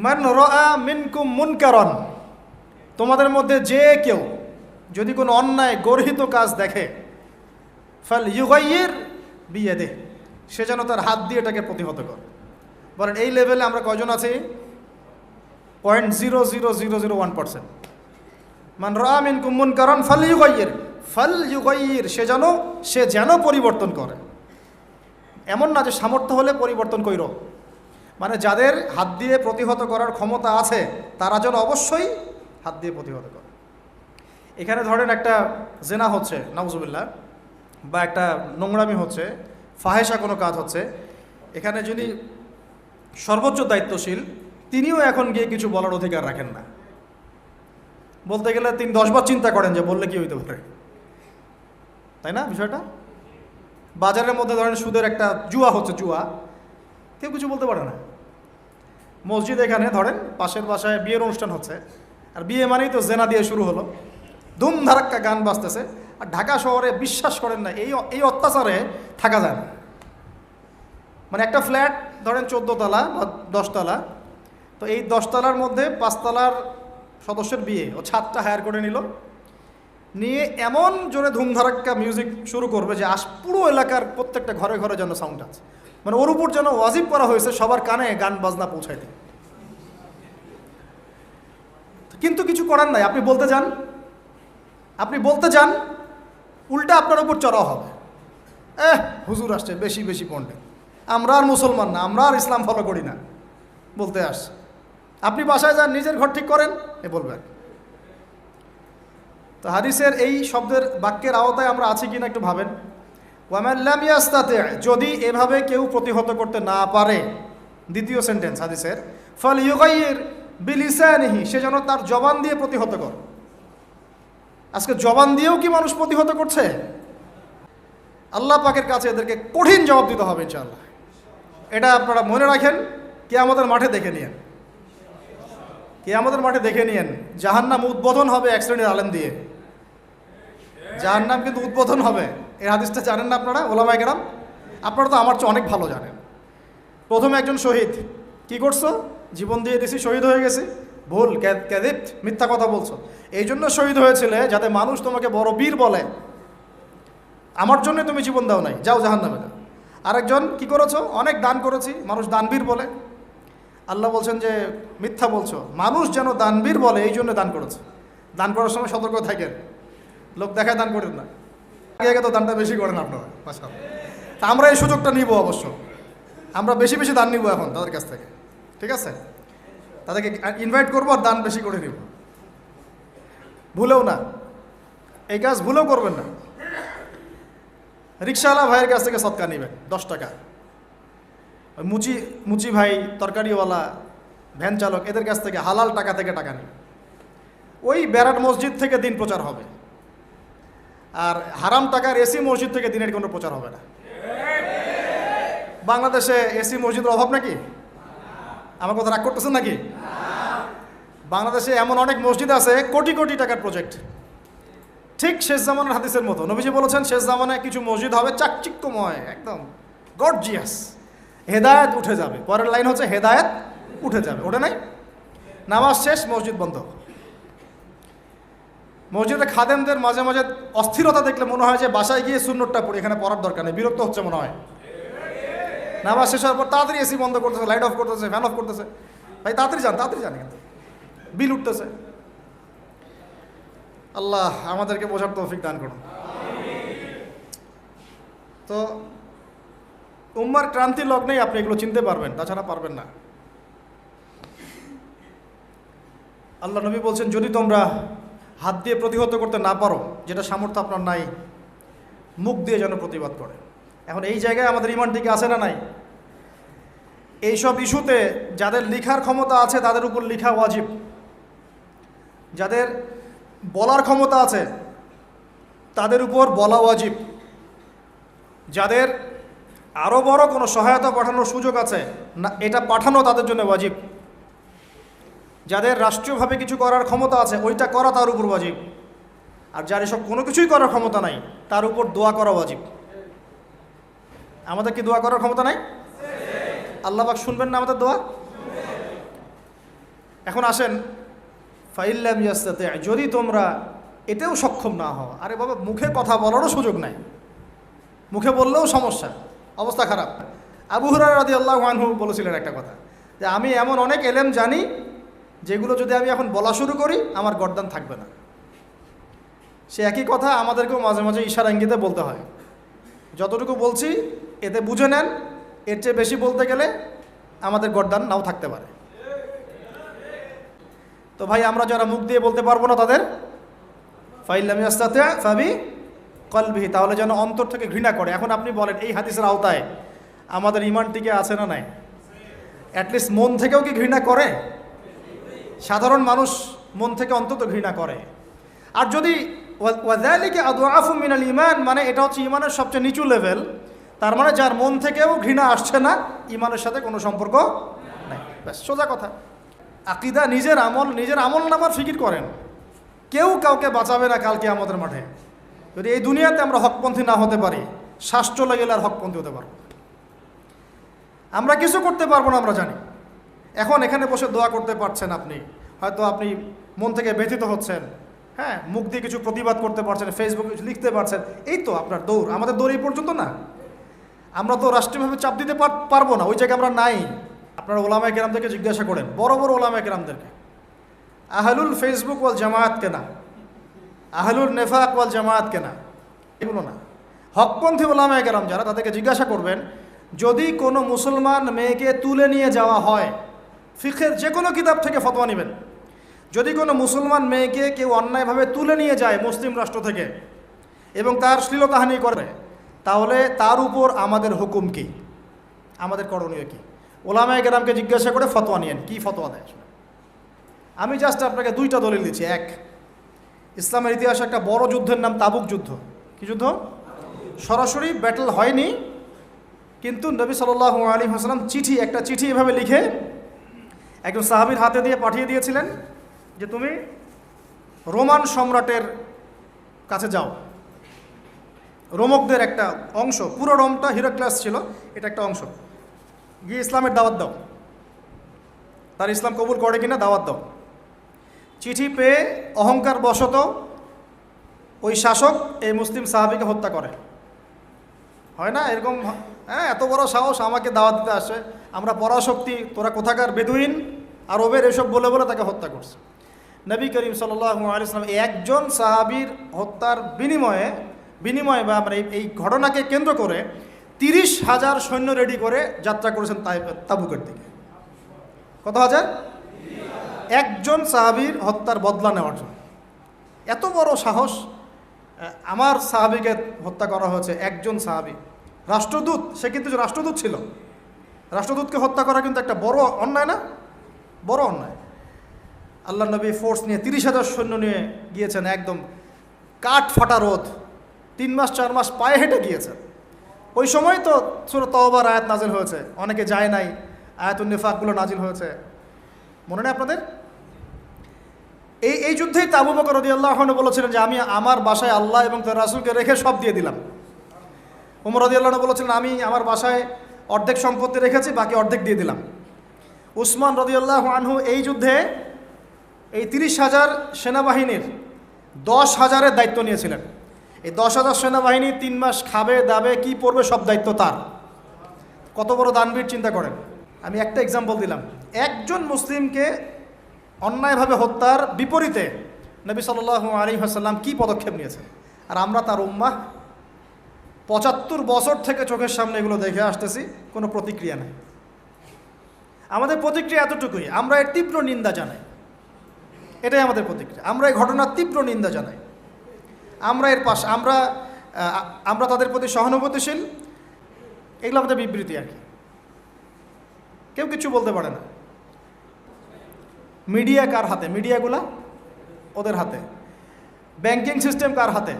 S1: মান রাআ মিনকুম মুনকারান, তোমাদের মধ্যে যে কেউ যদি কোনো অন্যায় গর্হিত কাজ দেখে, ফালইউগাইয়ির বিয়াদিহি, সে যেন তার হাত দিয়ে এটাকে প্রতিহত করে। বলেন এই লেভেলে আমরা কয়জন আছি? 0.00001%। মান রাআ মিনকুম মুনকারান ফালইউগাইয়ির, সে যেন পরিবর্তন করে। এমন না যে সামর্থ্য হলে পরিবর্তন কইরো, মানে যাদের হাত দিয়ে প্রতিহত করার ক্ষমতা আছে তারা যেন অবশ্যই হাত দিয়ে প্রতিহত করে। এখানে ধরেন একটা জেনা হচ্ছে, নাউজুবিল্লাহ, বা একটা নোংরামি হচ্ছে, ফাহেসা কোনো কাজ হচ্ছে, এখানে যিনি সর্বোচ্চ দায়িত্বশীল তিনিও এখন গিয়ে কিছু বলার অধিকার রাখেন না। বলতে গেলে তিনি 10 বার চিন্তা করেন যে বললে কি হইতে পারে, তাই না? বিষয়টা বাজারের মধ্যে ধরেন সুদের একটা জুয়া হচ্ছে, জুয়া, কেউ কিছু বলতে পারে না। মসজিদ এখানে ধরেন পাশের বাসায় বিয়ের অনুষ্ঠান হচ্ছে, আর বিয়ে মানেই তো জেনা দিয়ে শুরু হলো, ধুমধারাক্কা গান বাজতেছে, আর ঢাকা শহরে বিশ্বাস করেন না এই অত্যাচারে থাকা যায় না। মানে একটা ফ্ল্যাট ধরেন 14 তলা বা 10 তলা, তো এই 10 তলার মধ্যে 5 তলার সদস্যের বিয়ে, ও ছাদটা হায়ার করে নিয়ে এমন জোরে ধুমধারাক্কা মিউজিক শুরু করবে যে পুরো এলাকার প্রত্যেকটা ঘরে ঘরে যেন সাউন্ড আছে, মানে ওর উপর যেন ওয়াজিব করা হয়েছে সবার কানে গান বাজনা পৌঁছাইতে। কিন্তু কিছু করার নাই, আপনি বলতে যান উল্টা আপনার উপর চড়াও হবে, হুজুর আসছে বেশি বেশি পণ্ডিত, আমরা আর মুসলমান না, আমরা আর ইসলাম ফলো করি না বলতে আসছে। আপনি বাসায় যান, নিজের ঘর ঠিক করেন, বলবেন। তো হাদিসের এই শব্দের বাক্যের আওতায় আমরা আছি কিনা একটু ভাবেন। ওয়ামান লাম ইয়াস্তাতি, যদি এভাবে কেউ প্রতিহত করতে না পারে, দ্বিতীয় সেন্টেন্স হাদিসের, ফালইউগাইয়ির বিলিসানিহি, সে যেন তার জবান দিয়ে প্রতিহত করে। আজকে জবান দিয়েও কি মানুষ প্রতিহত করছে? আল্লাহ পাকের কাছে এদেরকে কঠিন জবাব দিতে হবে ইনশাআল্লাহ। এটা আপনারা মনে রাখেন, কিয়ামতের মাঠে দেখে নিয়েন, কিয়ামতের মাঠে দেখে নিয়েন জাহান্নাম উদ্বোধন হবে এক শ্রেণীর আলেম দিয়ে। জাহান্নাম কিন্তু উদ্বোধন হবে, এই হাদিসটা জানেন না আপনারা ওলামায়ে কেরাম? আপনারা তো আমার চেয়ে অনেক ভালো জানেন। প্রথমে একজন শহীদ, কি করছো? জীবন দিয়ে দিছি, শহীদ হয়ে গেছি। ভুল, ক্যাযিব, মিথ্যা কথা বলছো। এই জন্য শহীদ হয়েছিলে যাতে মানুষ তোমাকে বড় বীর বলে, আমার জন্য তুমি জীবন দাও নাই, যাও জাহান্নামে যাও। আরেকজন, কি করেছো? অনেক দান করেছি, মানুষ দানবীর বলে। আল্লাহ বলছেন যে মিথ্যা বলছো, মানুষ যেন দানবীর বলে এই জন্য দান করেছে। দান করার সময় সতর্ক থাকেন, লোক দেখায় দান করেন না। আগে তো দানটা বেশি করেন আপনারা, তা আমরা এই সুযোগটা নিব, অবশ্য আমরা বেশি বেশি দান নিব এখন তাদের কাছ থেকে, ঠিক আছে? তাদেরকে ইনভাইট করবো আর দান বেশি করে নিব। ভুলেও না, এই কাজ ভুলেও করবেন না। রিক্সাওয়ালা ভাইয়ের কাছ থেকে সৎকা নেবেন 10 টাকা। মুচি ভাই, তরকারিওয়ালা, ভ্যান চালক, এদের কাছ থেকে হালাল টাকা থেকে টাকা নেবেন। ওই ব্যারাট মসজিদ থেকে দিন প্রচার হবে, আর হারাম টাকার এসি মসজিদ থেকে দিনের কোনো প্রচার হবে না। বাংলাদেশে এসি মসজিদের অভাব নাকি? আমার কথা রাগ করতেছেন নাকি? বাংলাদেশে এমন অনেক মসজিদ আছে কোটি কোটি টাকার প্রজেক্ট, ঠিক শেষ জামানার হাদিসের মতো। নবীজি বলেছেন শেষ জামানায় কিছু মসজিদ হবে চাকচিক্যময়, একদম গর্জিয়াস, হেদায়েত উঠে যাবে। পরের লাইন হচ্ছে হেদায়েত উঠে যাবে, ওঠে নাই? নামাজ শেষ, মসজিদ বন্ধ। মসজিদে খাদেমদের মাঝে মাঝে অস্থিরতা দেখলে মনে হয় যে বাসায় গিয়ে সুন্নতটা পড়ি, এখানে পড়ার দরকার নেই, বিরক্ত হচ্ছে মনে হয়। নামাজ শেষ হওয়ার পর তাড়াতাড়ি এসি বন্ধ করতেছে, লাইট অফ করতেছে, ফ্যান অফ করতেছে। ভাই তাড়াতাড়ি যান, কিন্তু বিল উঠতেছে। আল্লাহ আমাদেরকে বোঝার তৌফিক দান করুন। তো উম্মার ক্রান্তি লগ্নেই আপনি এগুলো চিনতে পারবেন, তাছাড়া পারবেন না। আল্লাহ নবী বলছেন, যদি তোমরা হাত দিয়ে প্রতিহত করতে না পারো, যেটা সামর্থ্য আপনার নাই, মুখ দিয়ে যেন প্রতিবাদ করে। এখন এই জায়গায় আমাদের ইমান টিকে আছে না নাই? এইসব ইস্যুতে যাদের লিখার ক্ষমতা আছে তাদের উপর লিখা ওয়াজিব, যাদের বলার ক্ষমতা আছে তাদের উপর বলা ওয়াজিব, যাদের আরও বড় কোনো সহায়তা পাঠানোর সুযোগ আছে না এটা পাঠানো তাদের জন্য ওয়াজিব, যাদের রাষ্ট্রীয়ভাবে কিছু করার ক্ষমতা আছে ওইটা করা তার উপর ওয়াজিব, আর যার এসব কোনো কিছুই করার ক্ষমতা নাই তার উপর দোয়া করা ওয়াজিব। আমাদের কি দোয়া করার ক্ষমতা নাই? আল্লাহ পাক শুনবেন না আমাদের দোয়া? এখন আসেন, ফাইল্লাম ইয়াস্তাতি, যদি তোমরা এতেও সক্ষম না হও, আরে বাবা মুখে কথা বলারও সুযোগ নাই, মুখে বললেও সমস্যা, অবস্থা খারাপ। আবু হুরায়রা রাদিয়াল্লাহু আনহু বলেছিলেন একটা কথা, যে আমি এমন অনেক এলেম জানি যেগুলো যদি আমি এখন বলা শুরু করি আমার গর্দান থাকবে না। সে একই কথা আমাদেরকেও মাঝে মাঝে ইশারা ইঙ্গিতে বলতে হয়, যতটুকু বলছি এতে বুঝে নেন, এর চেয়ে বেশি বলতে গেলে আমাদের গর্দান নাও থাকতে পারে। তো ভাই আমরা যারা মুখ দিয়ে বলতে পারবো না তাদের ফাইল্লাম ইয়াস্তাতি ফাবি কলবিহি, তাহলে যেন অন্তর থেকে ঘৃণা করে। এখন আপনি বলেন এই হাদিসের আওতায় আমাদের ইমান টিকে আছে না নাই? অ্যাটলিস্ট মন থেকেও কি ঘৃণা করে? সাধারণ মানুষ মন থেকে অন্তত ঘৃণা করে। আর যদি ওয়াযালিকা আদআফু মিনাল ঈমান, মানে এটা হচ্ছে ঈমানের সবচেয়ে নিচু লেভেল, তার মানে যার মন থেকেও ঘৃণা আসছে না, ঈমানের সাথে কোনো সম্পর্ক নাই। ব্যাস, সোজা কথা। আকীদা নিজের আমল নামার ফিকির করেন, কেউ কাউকে বাঁচাবে না কালকে আমাদের মাঠে। যদি এই দুনিয়াতে আমরা হকপন্থী না হতে পারি, শ্বাস চলে গেলে আর হকপন্থী হতে পারবো। আমরা কিছু করতে পারবো না আমরা জানি। এখন এখানে বসে দোয়া করতে পারছেন, আপনি হয়তো আপনি মন থেকে ব্যথিত হচ্ছেন, হ্যাঁ, মুখ দিয়ে কিছু প্রতিবাদ করতে পারছেন, ফেসবুকে লিখতে পারছেন, এই তো আপনার দৌড়। আমাদের দৌড় এই পর্যন্ত না, আমরা তো রাষ্ট্রীয়ভাবে চাপ দিতে পারবো না, ওই জায়গায় আমরা নাই। আপনারা ওলামায়ে কেরামদেরকে জিজ্ঞাসা করেন, বড় বড় ওলামায়ে কেরামদেরকে, আহলুল ফেসবুক ওয়াল জামায়াত কেনা, আহলুল নেফাক ওয়াল জামায়াত কেনা, এগুলো না, হকপন্থী ওলামায়ে কেরাম যারা, তাদেরকে জিজ্ঞাসা করবেন, যদি কোনো মুসলমান মেয়েকে তুলে নিয়ে যাওয়া হয়, ফিকহের যে কোনো কিতাব থেকে ফতোয়া নেবেন, যদি কোনো মুসলমান মেয়েকে কেউ অন্যায়ভাবে তুলে নিয়ে যায় মুসলিম রাষ্ট্র থেকে এবং তার শ্লীলতাহানি করে, তাহলে তার উপর আমাদের হুকুম কি, আমাদের করণীয় কি? ওলামায়ে কেরামকে জিজ্ঞাসা করে ফতোয়া নিয়েন, কি ফতোয়া দেয়। আমি জাস্ট আপনাকে দুইটা দলিল দিচ্ছি। এক, ইসলামের ইতিহাসে একটা বড় যুদ্ধের নাম তাবুক যুদ্ধ। কি যুদ্ধ? সরাসরি ব্যাটল হয়নি, কিন্তু নবী সাল্লাল্লাহু আলাইহি ওয়াসাল্লাম একটা চিঠি এভাবে লিখে একজন সাহাবীর হাতে দিয়ে পাঠিয়ে দিয়েছিলেন যে তুমি রোমান সম্রাটের কাছে যাও, রোমকদের একটা অংশ, পুরো রোমটা হিরাক্লাস ছিল, এটা একটা অংশ, গিয়ে ইসলামের দাওয়াত দাও, তার ইসলাম কবুল করে কিনা দাওয়াত দাও। চিঠি পেয়ে অহংকার বশত ওই শাসক এই মুসলিম সাহাবীকে হত্যা করে। হয় না এরকম? হ্যাঁ, এত বড় সাহস, আমাকে দাওয়াত দিতে আসে, আমরা পরাশক্তি, তোরা কোথাকার বেদুইন আরবের, এসব বলে বলে তাকে হত্যা করছে। নবী করিম সাল্লাল্লাহু আলাইহি ওয়াসাল্লাম একজন সাহাবীর হত্যার বিনিময়ে বা আমরা এই ঘটনাকে কেন্দ্র করে 30,000 সৈন্য রেডি করে যাত্রা করেছেন তাবুকের দিকে। কত হাজার? একজন সাহাবীর হত্যার বদলা নেওয়ার জন্য। এত বড় সাহস! আমার সাহাবীকে হত্যা করা হয়েছে, একজন সাহাবী, রাষ্ট্রদূত, সে কিন্তু রাষ্ট্রদূত ছিল, রাষ্ট্রদূতকে হত্যা করা কিন্তু একটা বড় অন্যায় না? বড় অন্যায়। আল্লাহ নবী ফোর্স নিয়ে 30,000 সৈন্য নিয়ে গিয়েছেন, একদম কাঠ ফাটা রোদ, 3 মাস 4 মাস পায়ে হেঁটে গিয়েছেন। ওই সময় তো সূরা তাওবার আয়াত নাজিল হয়েছে, অনেকে যায় নাই, আয়াতুন নিফাকগুলো নাজিল হয়েছে, মনে নেই আপনাদের? এই যুদ্ধেই তো আবু বকর রাদিয়াল্লাহু আনহু বলেছিলেন যে আমি আমার বাসায় আল্লাহ এবং তার রাসূলকে রেখে সব দিয়ে দিলাম। ওমর রাদিয়াল্লাহু আনহু বলেছিলেন আমি আমার বাসায় অর্ধেক সম্পত্তি রেখেছি, বাকি অর্ধেক দিয়ে দিলাম। উসমান রাদিয়াল্লাহু আনহু এই যুদ্ধে এই 30,000 সেনাবাহিনীর 10,000-এর দায়িত্ব নিয়েছিলেন। এই 10,000 সেনাবাহিনী 3 মাস খাবে দাবে কি পড়বে সব দায়িত্ব তার। কত বড় দানবীর চিন্তা করেন। আমি একটা এক্সাম্পল দিলাম। একজন মুসলিমকে অন্যায়ভাবে হত্যার বিপরীতে নবী সাল্লাল্লাহু আলাইহি ওয়াসাল্লাম কী পদক্ষেপ নিয়েছেন, আর আমরা তার উম্মাহ 75 বছর থেকে চোখের সামনে এগুলো দেখে আসতেছি, কোনো প্রতিক্রিয়া নেই। আমাদের প্রতিক্রিয়া এতটুকুই, আমরা এর তীব্র নিন্দা জানাই। এটাই আমাদের প্রতিক্রিয়া। আমরা এই ঘটনার তীব্র নিন্দা জানাই। আমরা এর পাশে আমরা তাদের প্রতি সহানুভূতিশীল। এগুলো আমাদের বিবৃতি আর কি, কেউ কিছু বলতে পারে না। মিডিয়া কার হাতে? মিডিয়াগুলা ওদের হাতে। ব্যাংকিং সিস্টেম কার হাতে?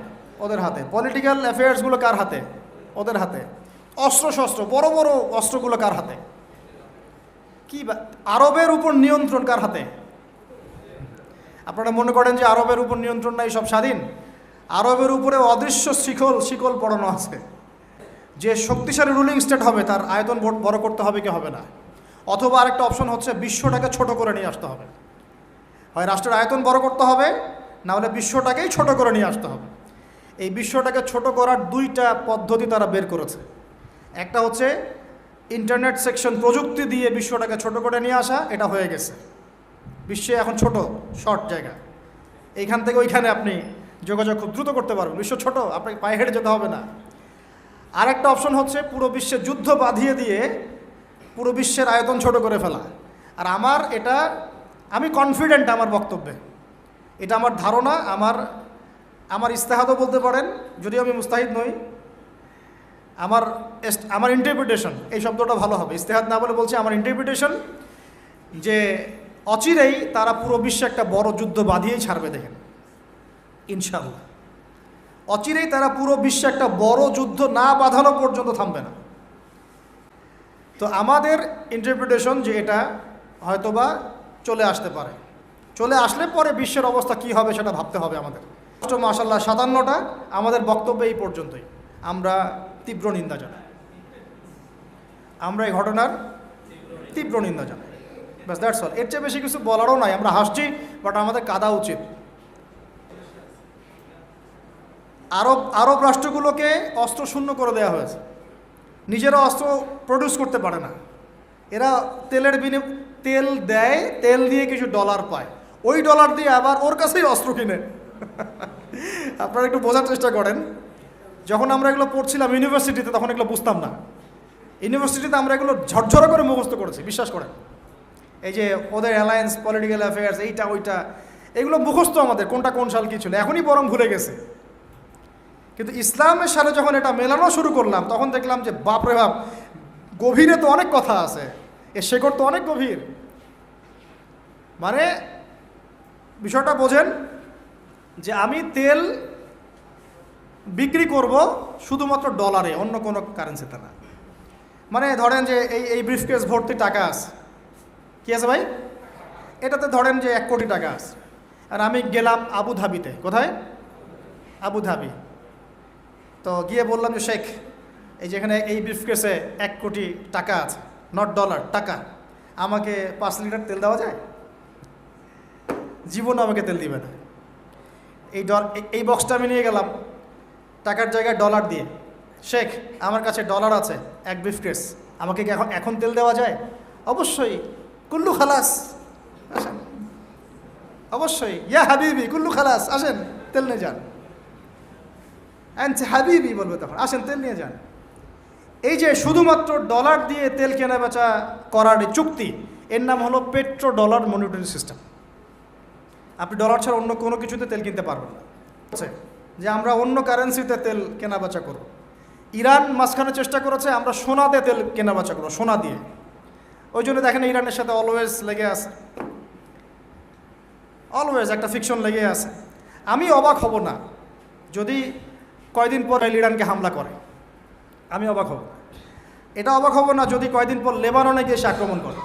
S1: ওদের হাতে। পলিটিক্যাল অ্যাফেয়ার্সগুলো কার হাতে? ওদের হাতে। অস্ত্রশস্ত্র, বড় বড় অস্ত্রগুলো কার হাতে? কি আরবের উপর নিয়ন্ত্রণ কার হাতে? আপনারা মনে করেন যে আরবের উপর নিয়ন্ত্রণ নাই, সব স্বাধীন? আরবের উপরে অদৃশ্য শিকল পড়ানো আছে। যে শক্তিশালী রুলিং স্টেট হবে তার আয়তন বড় করতে হবে কি হবে না, অথবা আরেকটা অপশন হচ্ছে বিশ্বটাকে ছোট করে নিয়ে আসতে হবে। হয় রাষ্ট্রের আয়তন বড় করতে হবে, না হলে বিশ্বটাকেই ছোট করে নিয়ে আসতে হবে। এই বিশ্বটাকে ছোট করার দুইটা পদ্ধতি তারা বের করেছে। একটা হচ্ছে ইন্টারনেট সেকশন প্রযুক্তি দিয়ে বিশ্বটাকে ছোট করে নিয়ে আসা, এটা হয়ে গেছে। বিশ্বে এখন ছোট শর্ট জায়গা, এইখান থেকে ওইখানে আপনি যোগাযোগ খুব দ্রুত করতে পারবেন। বিশ্ব ছোট, আপনাকে পায়ে হেঁটে যেতে হবে না। আরেকটা অপশন হচ্ছে পুরো বিশ্বে যুদ্ধ বাঁধিয়ে দিয়ে পুরো বিশ্বের আয়তন ছোট করে ফেলা। আর আমি কনফিডেন্ট আমার বক্তব্যে, এটা আমার ধারণা, আমার ইস্তেহাদও বলতে পারেন, যদিও আমি মুস্তাহিদ নই। আমার ইন্টারপ্রিটেশন, এই শব্দটা ভালো হবে, ইস্তেহাদ না বলে বলছি আমার ইন্টারপ্রিটেশন, যে অচিরেই তারা পুরো বিশ্বে একটা বড় যুদ্ধ বাঁধিয়েই ছাড়বে। দেখেন, ইনশাআল্লাহ অচিরেই তারা পুরো বিশ্বে একটা বড় যুদ্ধ না বাঁধানো পর্যন্ত থামবে না। তো আমাদের ইন্টারপ্রিটেশন যে এটা হয়তোবা চলে আসতে পারে, চলে আসলে পরে বিশ্বের অবস্থা কি হবে সেটা ভাবতে হবে আমাদের। মাশাআল্লাহ 57টা, আমাদের বক্তব্য এই পর্যন্তই। আমরা তীব্র নিন্দা জানাই, আমরা এই ঘটনার তীব্র নিন্দা জানাই। ব্যাস, দ্যাটস অল। এর চেয়ে বেশি কিছু বলারও নাই। আমরা হাসছি, বাট আমাদের কাঁদা উচিত। আরব রাষ্ট্রগুলোকে অস্ত্র শূন্য করে দেওয়া হয়েছে, নিজেরা অস্ত্র প্রডিউস করতে পারে না। এরা তেল দেয়, তেল দিয়ে কিছু ডলার পায়, ওই ডলার দিয়ে আবার ওর কাছেই অস্ত্র কিনে। আপনারা একটু বোঝার চেষ্টা করেন। যখন আমরা এগুলো পড়ছিলাম ইউনিভার্সিটিতে, তখন এগুলো বুঝতাম না। ইউনিভার্সিটিতে আমরা এগুলো ঝরঝরা করে মুখস্থ করেছি, বিশ্বাস করেন। এই যে ওদের অ্যালায়েন্স, পলিটিক্যাল অ্যাফেয়ার্স, এইটা ওইটা, এগুলো মুখস্থ আমাদের, কোনটা কোন সাল কী ছিল, এখনই বরং ভুলে গেছে। কিন্তু ইসলামের সাথে যখন এটা মেলানো শুরু করলাম, তখন দেখলাম যে বাপরে বাপ, গভীরে তো অনেক কথা আছে, এর শেকড় তো অনেক গভীর। মানে বিষয়টা বোঝেন যে আমি তেল বিক্রি করব শুধুমাত্র ডলারে, অন্য কোনো কারেন্সিতে না। মানে ধরেন যে এই ব্রিফকেস ভর্তি টাকা আছে, কি আছে ভাই, এটাতে ধরেন যে 1 কোটি টাকা আছে, আর আমি গেলাম আবুধাবিতে। কোথায়? আবুধাবি। তো গিয়ে বললাম যে শেখ, এই যেখানে এই ব্রিফকেসে 1 কোটি টাকা আছে, নট ডলার, টাকা, আমাকে 5 লিটার তেল দেওয়া যায়? জীবন আমাকে তেল দিবে না। এই বক্সটা আমি নিয়ে গেলাম টাকার জায়গায় ডলার দিয়ে, শেখ আমার কাছে ডলার আছে 1 ব্রিফকেস, আমাকে কি এখন তেল দেওয়া যায়? অবশ্যই। কুল্লু খালাস, আসেন। অবশ্যই, ইয়া হাবিবি কুল্লু খালাস, আসেন তেল নিয়ে যান। হাবিবি বলবে তখন, আসেন তেল নিয়ে যান। এই যে শুধুমাত্র ডলার দিয়ে তেল কেনা বেচা করার চুক্তি, এর নাম হলো পেট্রো ডলার মনিটরি সিস্টেম। আপনি ডলার ছাড়া অন্য কোনো কিছুতে তেল কিনতে পারবেন না। যে আমরা অন্য কারেন্সিতে তেল কেনা বেচা করব। ইরান মাঝখানে চেষ্টা করেছে আমরা সোনা দিয়ে তেল কেনা বেচা করবো, সোনা দিয়ে। ওই জন্য দেখেন ইরানের সাথে অলওয়েজ লেগে আছে, অলওয়েজ একটা ফিকশন লেগে আছে। আমি অবাক হব না যদি কয়দিন পর ইরানকে হামলা করে, আমি অবাক হব। এটা অবাক হব না যদি কয়দিন পর লেবাননে গিয়ে সে আক্রমণ করে,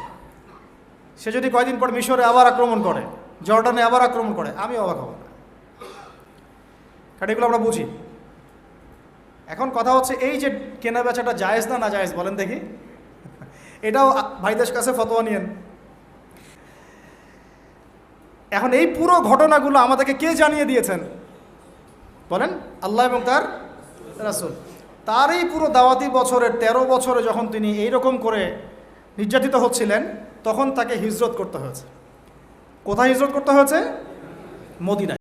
S1: সে যদি কয়দিন পর মিশরে আবার আক্রমণ করে, জর্ডানে আবার আক্রমণ করে, আমি অবাক হব না। কারণ এগুলো আমরা বুঝি। এখন কথা হচ্ছে এই যে কেনা বেচাটা জায়েজ না না জায়েজ বলেন দেখি, এটাও ভাইদের কাছে ফতোয়া নিয়েন। এখন এই পুরো ঘটনাগুলো আমাদেরকে কে জানিয়ে দিয়েছেন বলেন? আল্লাহ এবং তার রাসূল। তার এই পুরো দাওয়াতি বছরের 13 বছরে যখন তিনি এইরকম করে নির্যাতিত হচ্ছিলেন, তখন তাকে হিজরত করতে হয়েছে। কোথায় হিজরত করতে হয়েছে? মদিনায়।